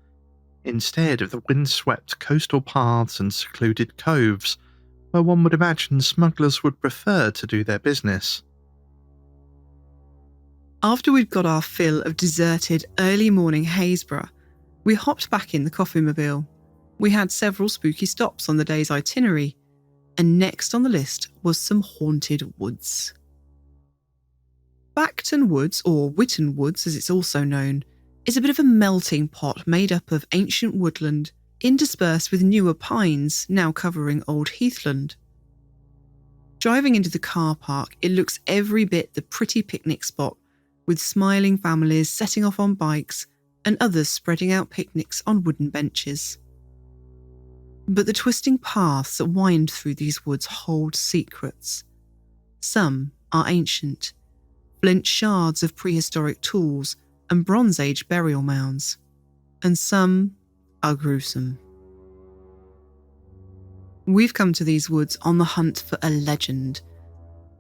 instead of the windswept coastal paths and secluded coves where one would imagine smugglers would prefer to do their business. After we'd got our fill of deserted early morning Haysborough, we hopped back in the KOFYmobile. We had several spooky stops on the day's itinerary, and next on the list was some haunted woods. Bacton Woods, or Witten Woods as it's also known, is a bit of a melting pot made up of ancient woodland interspersed with newer pines now covering old heathland. Driving into the car park, it looks every bit the pretty picnic spot, with smiling families setting off on bikes and others spreading out picnics on wooden benches. But the twisting paths that wind through these woods hold secrets. Some are ancient, flint shards of prehistoric tools and Bronze Age burial mounds, and some are gruesome. We've come to these woods on the hunt for a legend,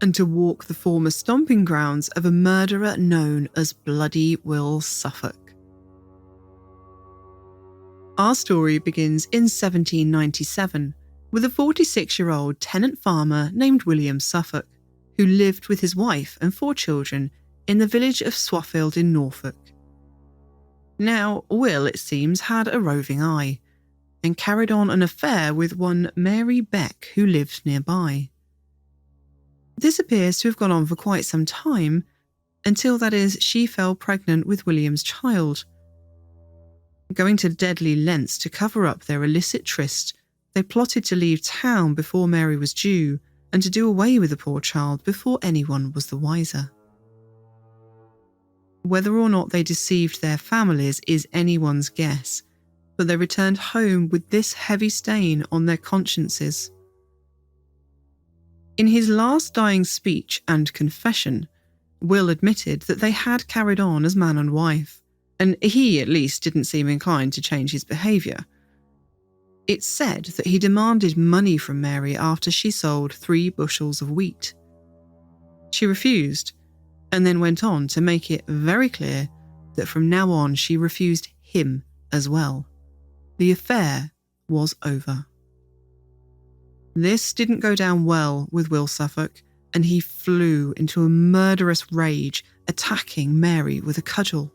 and to walk the former stomping grounds of a murderer known as Bloody Will Suffolk. Our story begins in 1797 with a 46-year-old tenant farmer named William Suffolk, who lived with his wife and 4 children in the village of Swaffield in Norfolk. Now, Will, it seems, had a roving eye, and carried on an affair with one Mary Beck who lived nearby. This appears to have gone on for quite some time, until, that is, she fell pregnant with William's child. Going to deadly lengths to cover up their illicit tryst, they plotted to leave town before Mary was due, and to do away with the poor child before anyone was the wiser. Whether or not they deceived their families is anyone's guess, but they returned home with this heavy stain on their consciences. In his last dying speech and confession, Will admitted that they had carried on as man and wife, and he at least didn't seem inclined to change his behaviour. It's said that he demanded money from Mary after she sold 3 bushels of wheat. She refused, and then went on to make it very clear that from now on she refused him as well. The affair was over. This didn't go down well with Will Suffolk, and he flew into a murderous rage, attacking Mary with a cudgel.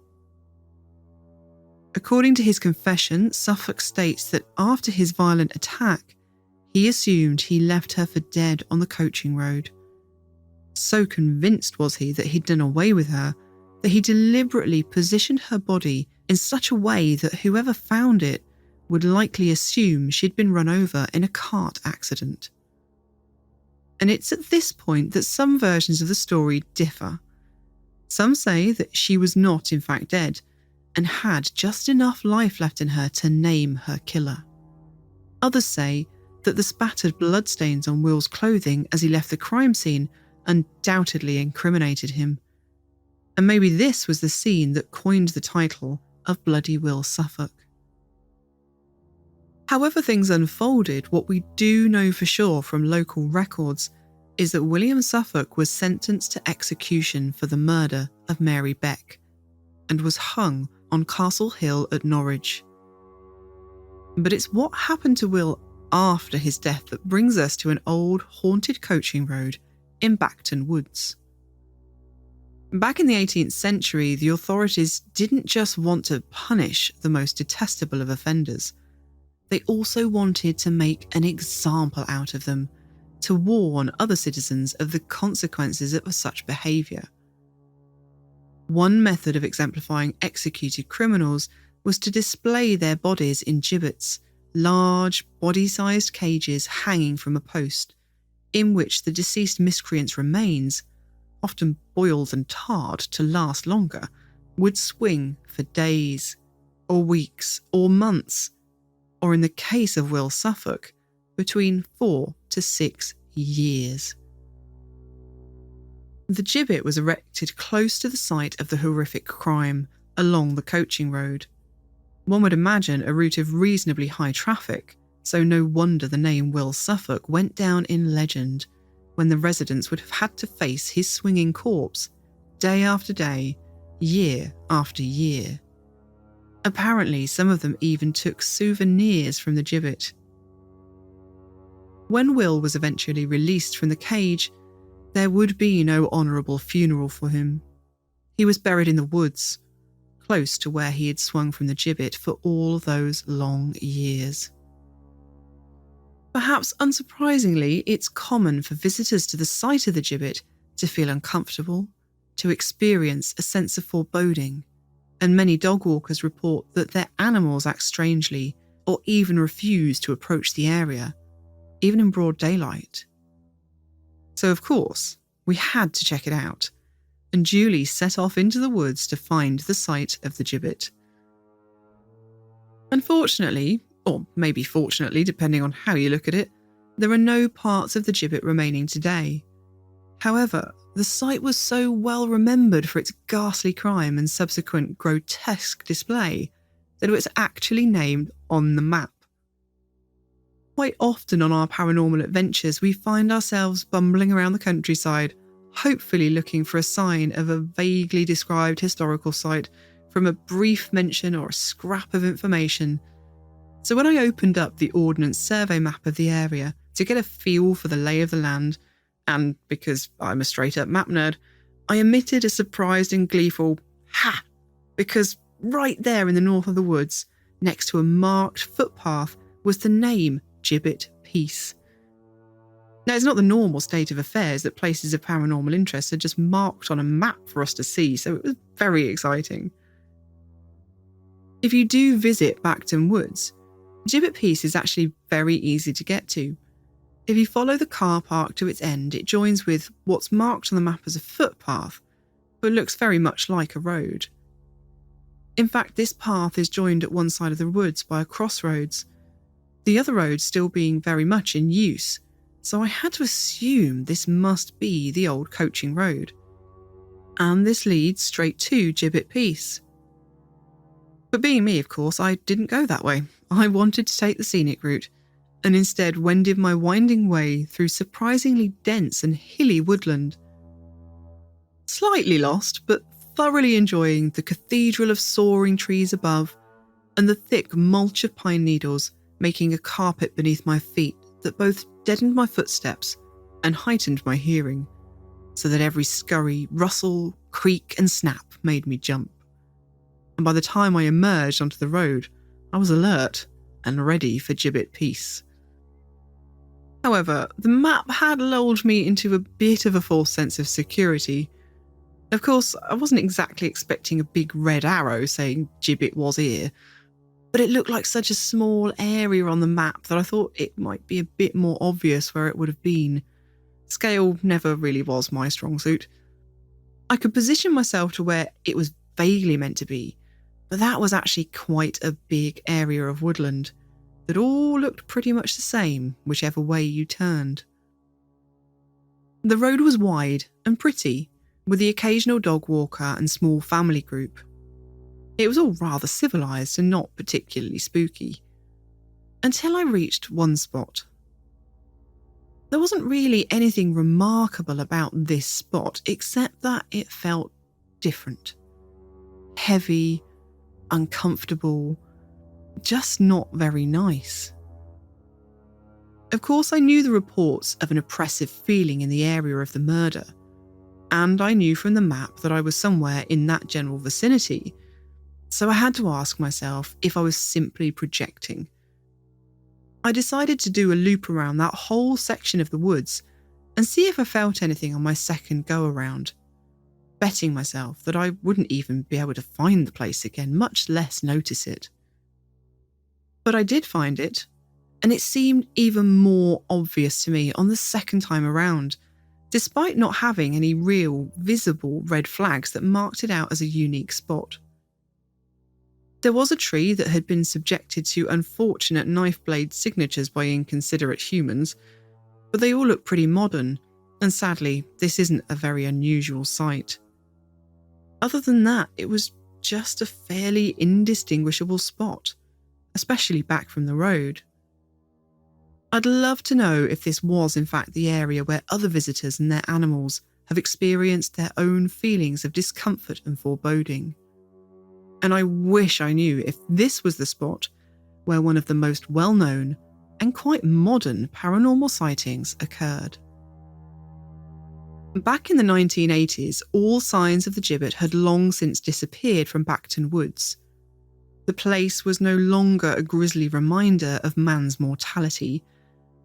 According to his confession, Suffolk states that after his violent attack, he assumed he left her for dead on the coaching road. So convinced was he that he'd done away with her, that he deliberately positioned her body in such a way that whoever found it would likely assume she'd been run over in a cart accident. And it's at this point that some versions of the story differ. Some say that she was not in fact dead and had just enough life left in her to name her killer. Others say that the spattered bloodstains on Will's clothing as he left the crime scene undoubtedly incriminated him. And maybe this was the scene that coined the title of Bloody Will Suffolk. However things unfolded, what we do know for sure from local records is that William Suffolk was sentenced to execution for the murder of Mary Beck and was hung on Castle Hill at Norwich. But it's what happened to Will after his death that brings us to an old haunted coaching road in Witten Woods. Back in the 18th century, the authorities didn't just want to punish the most detestable of offenders. They also wanted to make an example out of them, to warn other citizens of the consequences of such behaviour. One method of exemplifying executed criminals was to display their bodies in gibbets, large, body-sized cages hanging from a post, in which the deceased miscreant's remains, often boiled and tarred to last longer, would swing for days, or weeks, or months, or in the case of Will Suffolk, between 4 to 6 years. The gibbet was erected close to the site of the horrific crime, along the coaching road. One would imagine a route of reasonably high traffic, so no wonder the name Will Suffolk went down in legend, when the residents would have had to face his swinging corpse, day after day, year after year. Apparently, some of them even took souvenirs from the gibbet. When Will was eventually released from the cage, there would be no honourable funeral for him. He was buried in the woods, close to where he had swung from the gibbet for all those long years. Perhaps unsurprisingly, it's common for visitors to the site of the gibbet to feel uncomfortable, to experience a sense of foreboding, and many dog walkers report that their animals act strangely or even refuse to approach the area, even in broad daylight. So of course, we had to check it out, and Julie set off into the woods to find the site of the gibbet. Unfortunately, or maybe fortunately, depending on how you look at it, there are no parts of the gibbet remaining today. However, the site was so well remembered for its ghastly crime and subsequent grotesque display that it was actually named on the map. Quite often on our paranormal adventures, we find ourselves bumbling around the countryside, hopefully looking for a sign of a vaguely described historical site from a brief mention or a scrap of information. So when I opened up the Ordnance Survey map of the area to get a feel for the lay of the land, and because I'm a straight-up map nerd, I emitted a surprised and gleeful "ha!" because right there in the north of the woods, next to a marked footpath, was the name Gibbet Peace. Now, it's not the normal state of affairs that places of paranormal interest are just marked on a map for us to see, so it was very exciting. If you do visit Bacton Woods, Gibbet Peace is actually very easy to get to. If you follow the car park to its end, it joins with what's marked on the map as a footpath, but looks very much like a road. In fact, this path is joined at one side of the woods by a crossroads, the other road still being very much in use, so I had to assume this must be the old coaching road. And this leads straight to Gibbet Peace. But being me, of course, I didn't go that way. I wanted to take the scenic route, and instead wended my winding way through surprisingly dense and hilly woodland. Slightly lost, but thoroughly enjoying the cathedral of soaring trees above, and the thick mulch of pine needles making a carpet beneath my feet that both deadened my footsteps and heightened my hearing, so that every scurry, rustle, creak and snap made me jump. And by the time I emerged onto the road, I was alert and ready for Gibbet Peace. However, the map had lulled me into a bit of a false sense of security. Of course, I wasn't exactly expecting a big red arrow saying Gibbet was here, but it looked like such a small area on the map that I thought it might be a bit more obvious where it would have been. Scale never really was my strong suit. I could position myself to where it was vaguely meant to be, but that was actually quite a big area of woodland that all looked pretty much the same whichever way you turned. The road was wide and pretty, with the occasional dog walker and small family group. It was all rather civilised and not particularly spooky, until I reached one spot. There wasn't really anything remarkable about this spot except that it felt different. Heavy, uncomfortable, just not very nice. Of course, I knew the reports of an oppressive feeling in the area of the murder, and I knew from the map that I was somewhere in that general vicinity, so I had to ask myself if I was simply projecting. I decided to do a loop around that whole section of the woods and see if I felt anything on my second go around, betting myself that I wouldn't even be able to find the place again, much less notice it. But I did find it, and it seemed even more obvious to me on the second time around, despite not having any real, visible red flags that marked it out as a unique spot. There was a tree that had been subjected to unfortunate knife blade signatures by inconsiderate humans, but they all look pretty modern, and sadly, this isn't a very unusual sight. Other than that, it was just a fairly indistinguishable spot, especially back from the road. I'd love to know if this was in fact the area where other visitors and their animals have experienced their own feelings of discomfort and foreboding. And I wish I knew if this was the spot where one of the most well-known and quite modern paranormal sightings occurred. Back in the 1980s, all signs of the gibbet had long since disappeared from Witten Woods. The place was no longer a grisly reminder of man's mortality,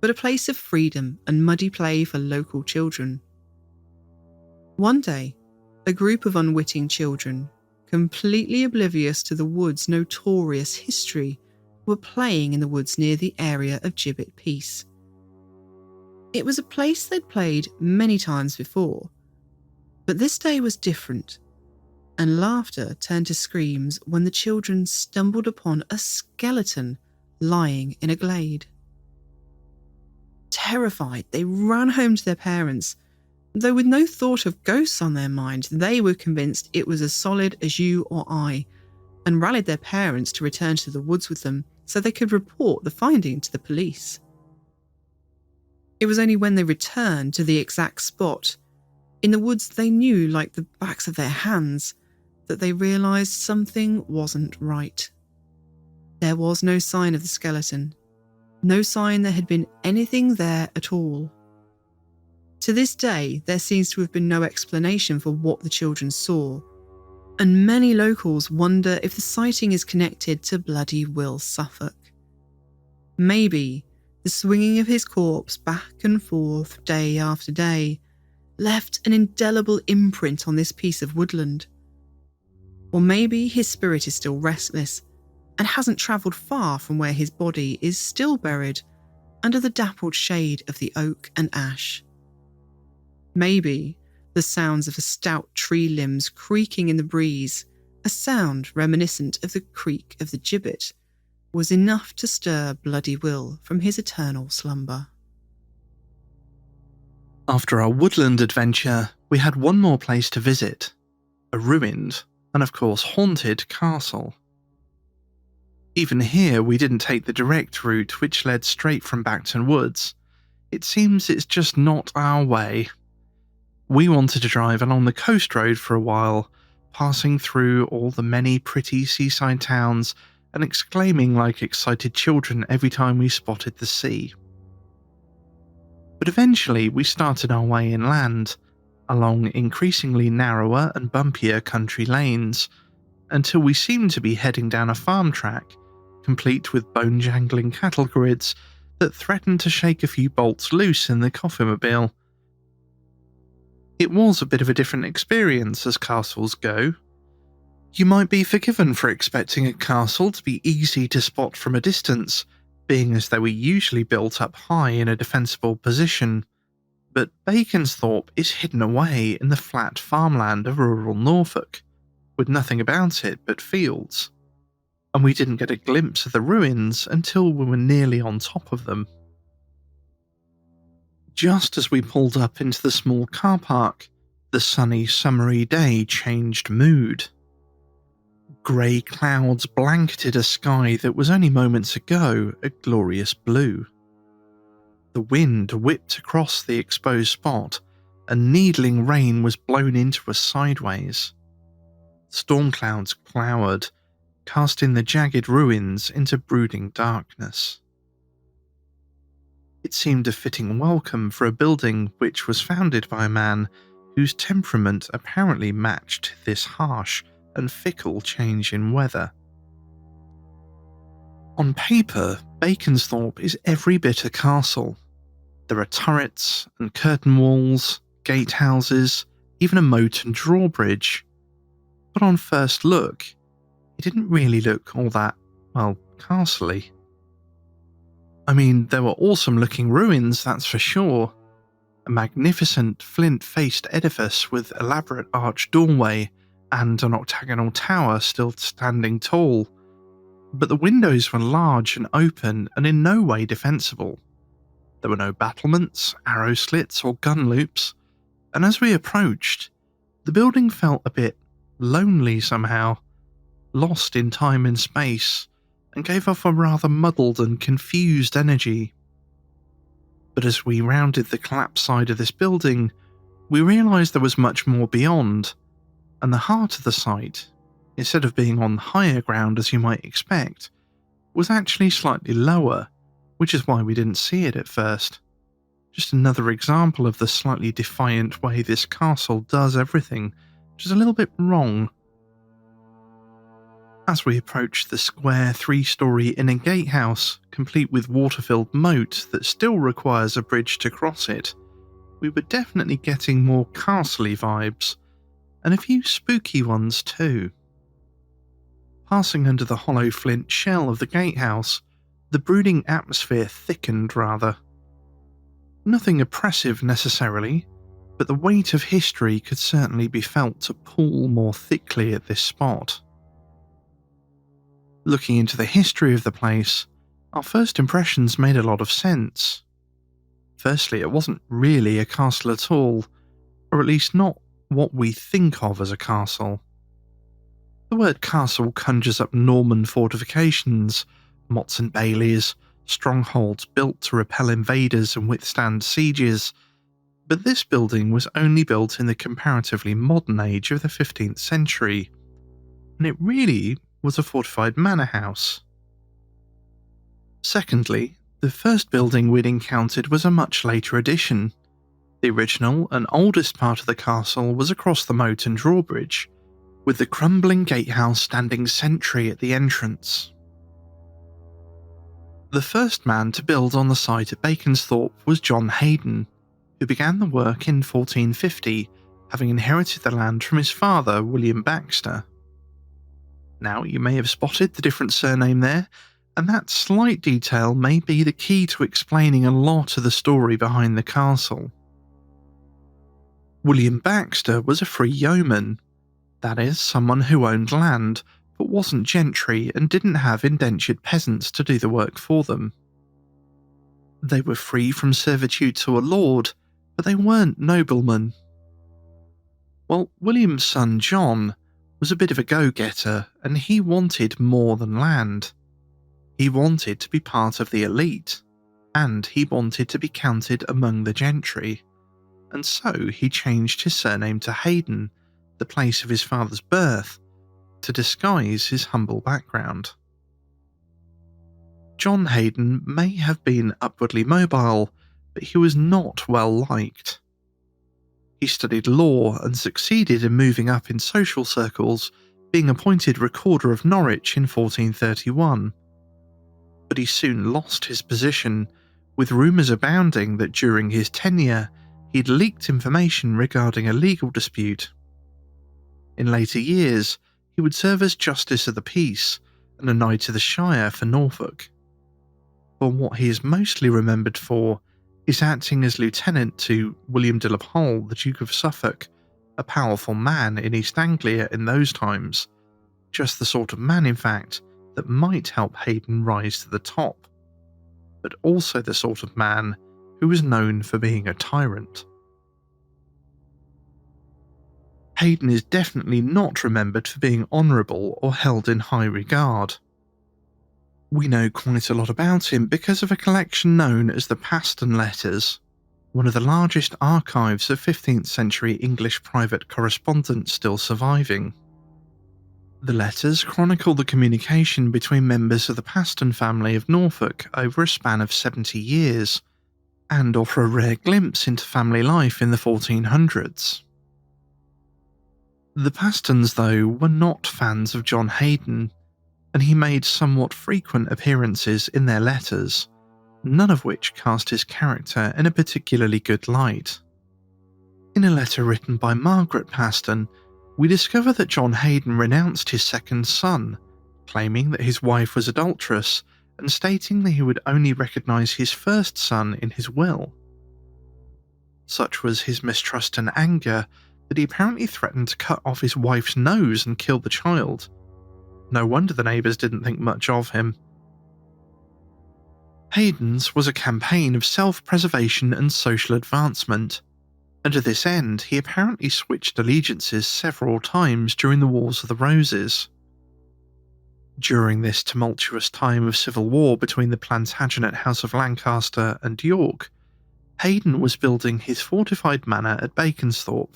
but a place of freedom and muddy play for local children. One day, a group of unwitting children, completely oblivious to the wood's notorious history, were playing in the woods near the area of Gibbet Peace. It was a place they'd played many times before, but this day was different, and laughter turned to screams when the children stumbled upon a skeleton lying in a glade. Terrified, they ran home to their parents. Though with no thought of ghosts on their mind, they were convinced it was as solid as you or I, and rallied their parents to return to the woods with them so they could report the finding to the police. It was only when they returned to the exact spot, in the woods they knew like the backs of their hands, that they realised something wasn't right. There was no sign of the skeleton, no sign there had been anything there at all. To this day, there seems to have been no explanation for what the children saw, and many locals wonder if the sighting is connected to bloody Will Suffolk. Maybe the swinging of his corpse back and forth day after day left an indelible imprint on this piece of woodland. Or maybe his spirit is still restless and hasn't travelled far from where his body is still buried under the dappled shade of the oak and ash. Maybe the sounds of the stout tree limbs creaking in the breeze, a sound reminiscent of the creak of the gibbet, was enough to stir bloody Will from his eternal slumber. After our woodland adventure, we had one more place to visit, a ruined, and of course haunted castle. Even here we didn't take the direct route which led straight from Bacton Woods. It seems it's just not our way. We wanted to drive along the coast road for a while, passing through all the many pretty seaside towns and exclaiming like excited children every time we spotted the sea. But eventually we started our way inland, along increasingly narrower and bumpier country lanes, until we seemed to be heading down a farm track, complete with bone-jangling cattle grids that threatened to shake a few bolts loose in the KOFYmobile. It was a bit of a different experience as castles go. You might be forgiven for expecting a castle to be easy to spot from a distance, being as they were usually built up high in a defensible position, but Baconsthorpe is hidden away in the flat farmland of rural Norfolk, with nothing about it but fields, and we didn't get a glimpse of the ruins until we were nearly on top of them. Just as we pulled up into the small car park, the sunny, summery day changed mood. Grey clouds blanketed a sky that was only moments ago a glorious blue. The wind whipped across the exposed spot, and needling rain was blown into us sideways. Storm clouds glowered, casting the jagged ruins into brooding darkness. It seemed a fitting welcome for a building which was founded by a man whose temperament apparently matched this harsh and fickle change in weather. On paper, Baconsthorpe is every bit a castle. There are turrets and curtain walls, gatehouses, even a moat and drawbridge. But on first look, it didn't really look all that, well, castle-y. I mean, there were awesome-looking ruins, that's for sure. A magnificent flint-faced edifice with elaborate arched doorway and an octagonal tower still standing tall. But the windows were large and open and in no way defensible. There were no battlements, arrow slits, or gun loops, and as we approached, the building felt a bit lonely somehow, lost in time and space, and gave off a rather muddled and confused energy. But as we rounded the collapsed side of this building, we realised there was much more beyond, and the heart of the site, instead of being on higher ground as you might expect, was actually slightly lower, which is why we didn't see it at first. Just another example of the slightly defiant way this castle does everything, which is a little bit wrong. As we approached the square 3-storey inner gatehouse, complete with water-filled moat that still requires a bridge to cross it, we were definitely getting more castle-y vibes, and a few spooky ones too. Passing under the hollow flint shell of the gatehouse, the brooding atmosphere thickened rather. Nothing oppressive necessarily, but the weight of history could certainly be felt to pool more thickly at this spot. Looking into the history of the place, our first impressions made a lot of sense. Firstly, it wasn't really a castle at all, or at least not what we think of as a castle. The word castle conjures up Norman fortifications, moats and baileys, strongholds built to repel invaders and withstand sieges, but this building was only built in the comparatively modern age of the 15th century, and it really was a fortified manor house. Secondly, the first building we'd encountered was a much later addition. The original and oldest part of the castle was across the moat and drawbridge, with the crumbling gatehouse standing sentry at the entrance. The first man to build on the site at Baconsthorpe was John Hayden, who began the work in 1450, having inherited the land from his father, William Baxter. Now, you may have spotted the different surname there, and that slight detail may be the key to explaining a lot of the story behind the castle. William Baxter was a free yeoman, that is, someone who owned land, but wasn't gentry and didn't have indentured peasants to do the work for them. They were free from servitude to a lord, but they weren't noblemen. Well, William's son John was a bit of a go-getter, and he wanted more than land. He wanted to be part of the elite, and he wanted to be counted among the gentry, and so he changed his surname to Hayden, the place of his father's birth, to disguise his humble background. John Hayden may have been upwardly mobile, but he was not well liked. He studied law and succeeded in moving up in social circles, being appointed Recorder of Norwich in 1431. But he soon lost his position with rumours abounding that during his tenure he'd leaked information regarding a legal dispute. In later years, he would serve as Justice of the Peace and a Knight of the Shire for Norfolk. But what he is mostly remembered for is acting as lieutenant to William de la Pole, the Duke of Suffolk, a powerful man in East Anglia in those times, just the sort of man, in fact, that might help Hayden rise to the top, but also the sort of man who was known for being a tyrant. Hayden is definitely not remembered for being honourable or held in high regard. We know quite a lot about him because of a collection known as the Bacton letters, one of the largest archives of 15th century English private correspondence still surviving. The letters chronicle the communication between members of the Bacton family of Norfolk over a span of 70 years, and offer a rare glimpse into family life in the 1400s. The Bactons, though, were not fans of John Hayden, and he made somewhat frequent appearances in their letters, none of which cast his character in a particularly good light. In a letter written by Margaret Bacton, we discover that John Hayden renounced his second son, claiming that his wife was adulterous and stating that he would only recognise his first son in his will. Such was his mistrust and anger that he apparently threatened to cut off his wife's nose and kill the child. No wonder the neighbours didn't think much of him. Hayden's was a campaign of self-preservation and social advancement, and to this end he apparently switched allegiances several times during the Wars of the Roses. During this tumultuous time of civil war between the Plantagenet House of Lancaster and York, Hayden was building his fortified manor at Baconsthorpe.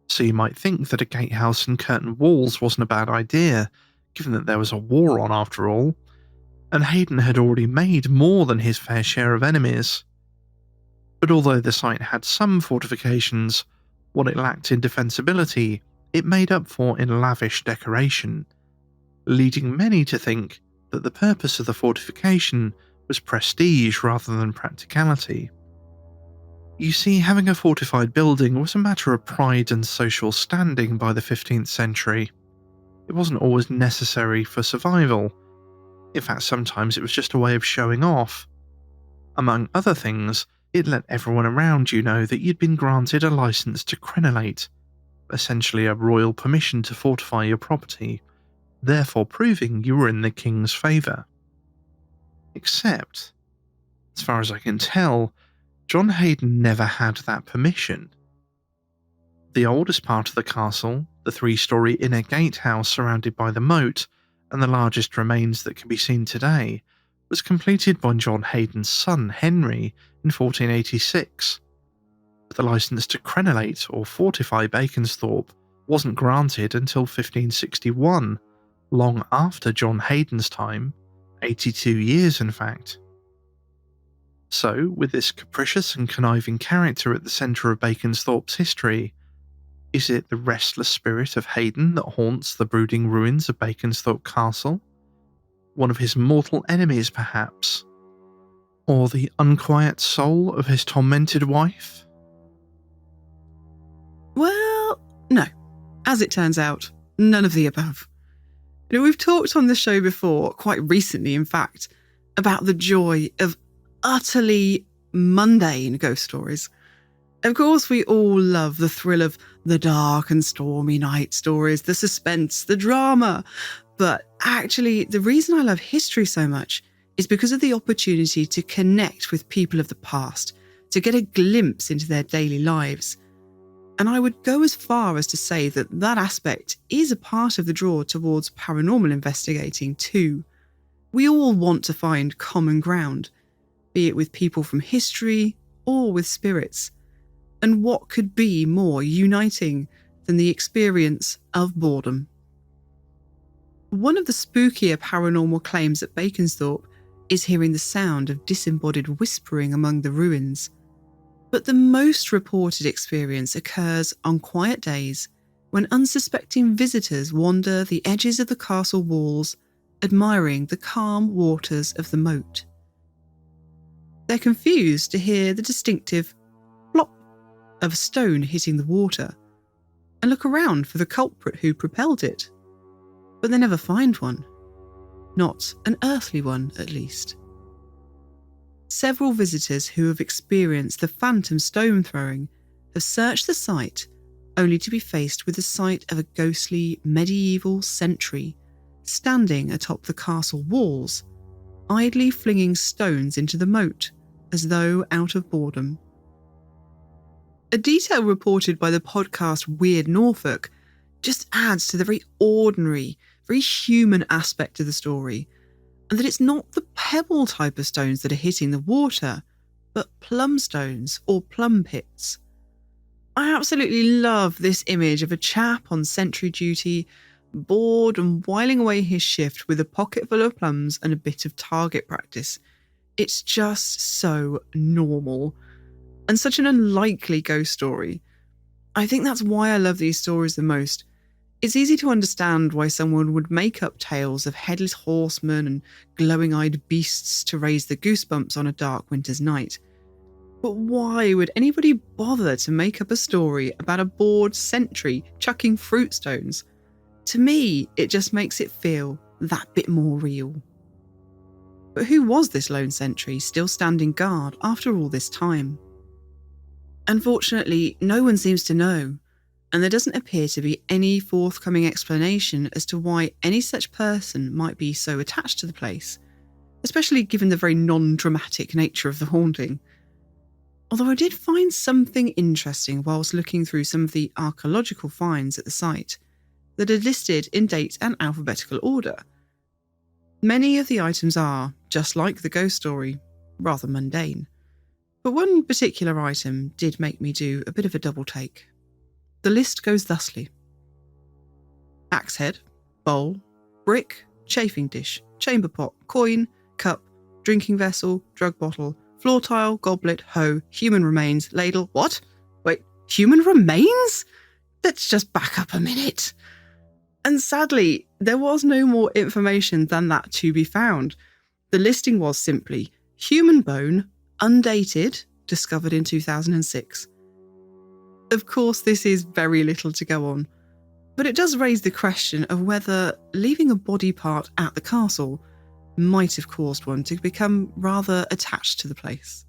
So you might think that a gatehouse and curtained walls wasn't a bad idea, given that there was a war on after all, and Hayden had already made more than his fair share of enemies. But although the site had some fortifications, what it lacked in defensibility, it made up for in lavish decoration, leading many to think that the purpose of the fortification was prestige rather than practicality. You see, having a fortified building was a matter of pride and social standing by the 15th century. It wasn't always necessary for survival. In fact, sometimes it was just a way of showing off. Among other things, it let everyone around you know that you'd been granted a license to crenellate, essentially a royal permission to fortify your property, therefore proving you were in the king's favour. Except, as far as I can tell, John Hayden never had that permission. The oldest part of the castle, the 3-storey inner gatehouse surrounded by the moat, and the largest remains that can be seen today, was completed by John Hayden's son Henry in 1486. But the license to crenellate or fortify Baconsthorpe wasn't granted until 1561, long after John Hayden's time, 82 years in fact. So, with this capricious and conniving character at the centre of Baconsthorpe's history, is it the restless spirit of Hayden that haunts the brooding ruins of Baconsthorpe Castle? One of his mortal enemies, perhaps? Or the unquiet soul of his tormented wife? Well, no. As it turns out, none of the above. We've talked on the show before, quite recently in fact, about the joy of utterly mundane ghost stories. Of course, we all love the thrill of the dark and stormy night stories, the suspense, the drama. But actually, the reason I love history so much is because of the opportunity to connect with people of the past, to get a glimpse into their daily lives. And I would go as far as to say that that aspect is a part of the draw towards paranormal investigating too. We all want to find common ground, be it with people from history or with spirits. And what could be more uniting than the experience of boredom? One of the spookier paranormal claims at Baconsthorpe is hearing the sound of disembodied whispering among the ruins. But the most reported experience occurs on quiet days when unsuspecting visitors wander the edges of the castle walls, admiring the calm waters of the moat. They're confused to hear the distinctive plop of a stone hitting the water and look around for the culprit who propelled it. But they never find one. Not an earthly one, at least. Several visitors who have experienced the phantom stone throwing have searched the site only to be faced with the sight of a ghostly medieval sentry standing atop the castle walls, idly flinging stones into the moat as though out of boredom. A detail reported by the podcast Weird Norfolk just adds to the very ordinary, very human aspect of the story, and that it's not the pebble type of stones that are hitting the water, but plum stones or plum pits. I absolutely love this image of a chap on sentry duty, bored and whiling away his shift with a pocket full of plums and a bit of target practice. It's just so normal, and such an unlikely ghost story. I think that's why I love these stories the most. It's easy to understand why someone would make up tales of headless horsemen and glowing-eyed beasts to raise the goosebumps on a dark winter's night. But why would anybody bother to make up a story about a bored sentry chucking fruit stones? To me, it just makes it feel that bit more real. But who was this lone sentry still standing guard after all this time? Unfortunately, no one seems to know, and there doesn't appear to be any forthcoming explanation as to why any such person might be so attached to the place, especially given the very non-dramatic nature of the haunting. Although I did find something interesting whilst looking through some of the archaeological finds at the site that are listed in date and alphabetical order. Many of the items are, just like the ghost story, rather mundane. But one particular item did make me do a bit of a double take. The list goes thusly: axe head, bowl, brick, chafing dish, chamber pot, coin, cup, drinking vessel, drug bottle, floor tile, goblet, hoe, human remains, ladle. What? Wait, human remains? Let's just back up a minute. And sadly, there was no more information than that to be found. The listing was simply human bone, undated, discovered in 2006. Of course, this is very little to go on, but it does raise the question of whether leaving a body part at the castle might have caused one to become rather attached to the place.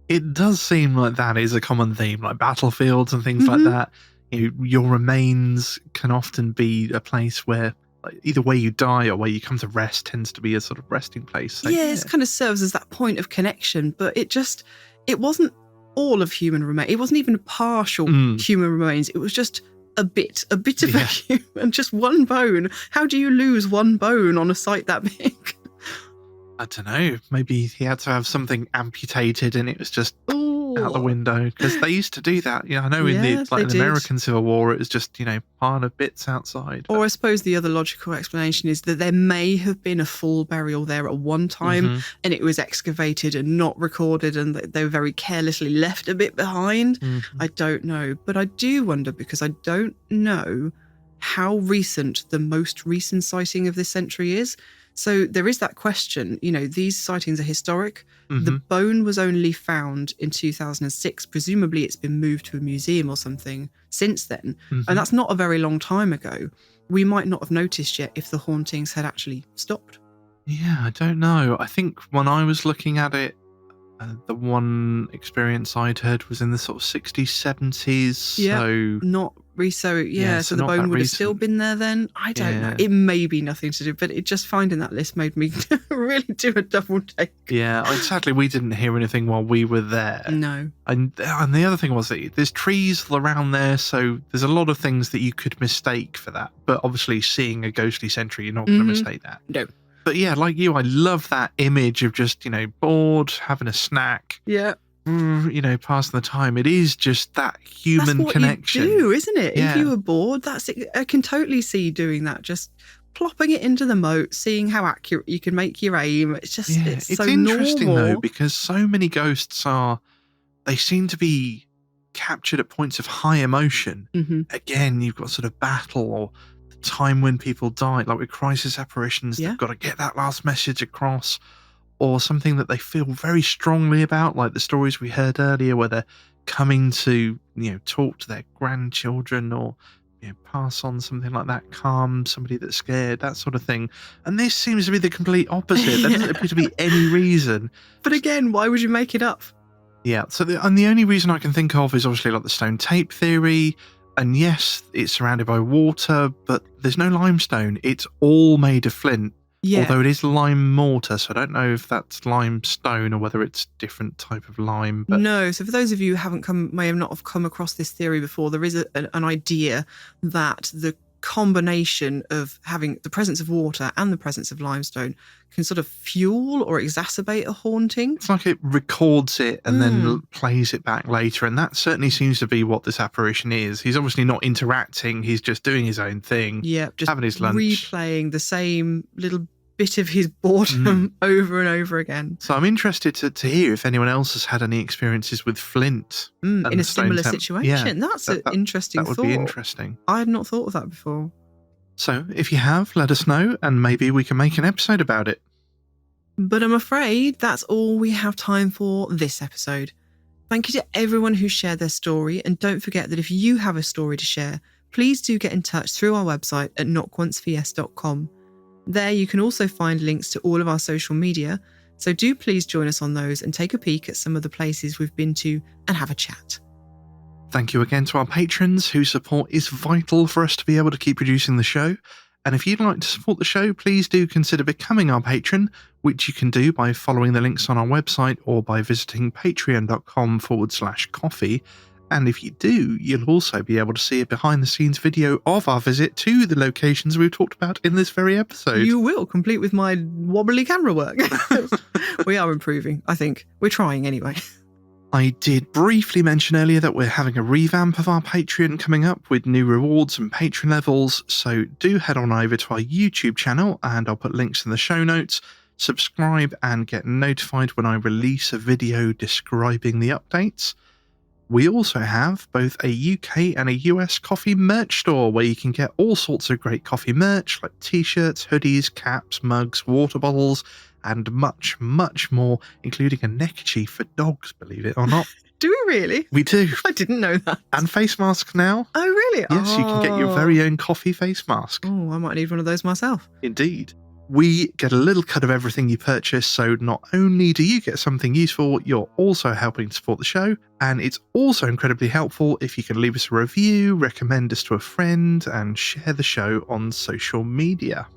It does seem like that is a common theme, like battlefields and things like that. Your remains can often be a place where, like, either where you die or where you come to rest tends to be a sort of resting place. So, it kind of serves as that point of connection, but it wasn't all of human remains. It wasn't even partial human remains. It was just a bit of a human, just one bone. How do you lose one bone on a site that big? I don't know. Maybe he had to have something amputated and it was just out the window, because they used to do that. I know in the American Civil War, it was just, pile of bits outside. Or I suppose the other logical explanation is that there may have been a full burial there at one time and it was excavated and not recorded, and they were very carelessly left a bit behind. I don't know. But I do wonder, because I don't know how recent the most recent sighting of this century is. So there is that question. These sightings are historic. The bone was only found in 2006. Presumably it's been moved to a museum or something since then. And that's not a very long time ago. We might not have noticed yet if the hauntings had actually stopped. Yeah, I don't know. I think when I was looking at it, the one experience I'd heard was in the sort of 60s, 70s. Yeah, so not so the bone would have still been there then. I don't know. It may be nothing to do, but it just finding that list made me really do a double take. Yeah, sadly we didn't hear anything while we were there. No. And the other thing was that there's trees around there, so there's a lot of things that you could mistake for that. But obviously seeing a ghostly sentry, you're not going to mistake that. No. But yeah, like you, I love that image of just, bored, having a snack. Yeah. Passing the time. It is just that human that's what connection. You do, isn't it? Yeah. If you were bored, that's it. I can totally see you doing that. Just plopping it into the moat, seeing how accurate you can make your aim. It's just, it's so interesting normal. Though, because so many ghosts they seem to be captured at points of high emotion. Again, you've got sort of battle or the time when people died, like with crisis apparitions, they've got to get that last message across. or something that they feel very strongly about, like the stories we heard earlier where they're coming to, talk to their grandchildren or pass on something like that, calm somebody that's scared, that sort of thing. And this seems to be the complete opposite. There doesn't appear to be any reason. But again, why would you make it up? Yeah, so the only reason I can think of is obviously like the stone tape theory. And yes, it's surrounded by water, but there's no limestone. It's all made of flint. Yeah. Although it is lime mortar, so I don't know if that's limestone or whether it's different type of lime. But no, so for those of you who may have not have come across this theory before, there is an idea that the combination of having the presence of water and the presence of limestone can sort of fuel or exacerbate a haunting. It's like it records it and then plays it back later, and that certainly seems to be what this apparition is. He's obviously not interacting, he's just doing his own thing. Yeah, just having his lunch, replaying the same little bit of his boredom over and over again. So I'm interested to hear if anyone else has had any experiences with flint in a similar situation. Yeah, that's an interesting thought. That would be interesting. I had not thought of that before. So if you have, let us know and maybe we can make an episode about it. But I'm afraid that's all we have time for this episode. Thank you to everyone who shared their story, and don't forget that if you have a story to share, please do get in touch through our website at knockOnceForYes.com. There you can also find links to all of our social media, so do please join us on those and take a peek at some of the places we've been to and have a chat. Thank you again to our patrons, whose support is vital for us to be able to keep producing the show. And if you'd like to support the show, please do consider becoming our patron, which you can do by following the links on our website or by visiting patreon.com/coffee. And if you do, you'll also be able to see a behind-the-scenes video of our visit to the locations we've talked about in this very episode. You will, complete with my wobbly camera work. We are improving, I think. We're trying anyway. I did briefly mention earlier that we're having a revamp of our Patreon coming up with new rewards and patron levels, so do head on over to our YouTube channel and I'll put links in the show notes. Subscribe and get notified when I release a video describing the updates. We also have both a UK and a US coffee merch store where you can get all sorts of great coffee merch like t-shirts, hoodies, caps, mugs, water bottles, and much, much more, including a neckerchief for dogs, believe it or not. Do we really? We do. I didn't know that. And face masks now. Oh, really? Yes, you can get your very own coffee face mask. Oh, I might need one of those myself. Indeed. We get a little cut of everything you purchase, so not only do you get something useful, you're also helping to support the show, and it's also incredibly helpful if you can leave us a review, recommend us to a friend, and share the show on social media.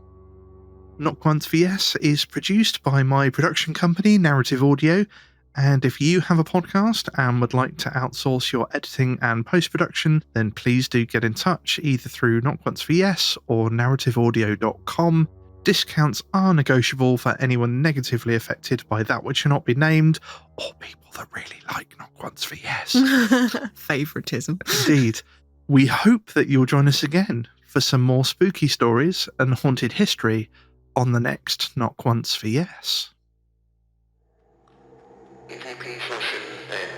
Knock Once for Yes is produced by my production company, Narrative Audio, and if you have a podcast and would like to outsource your editing and post-production, then please do get in touch either through Knock Once for Yes or narrativeaudio.com. Discounts are negotiable for anyone negatively affected by that which cannot be named, or people that really like Knock Once for Yes. Favouritism. Indeed. We hope that you'll join us again for some more spooky stories and haunted history on the next Knock Once for Yes. If you please listen, then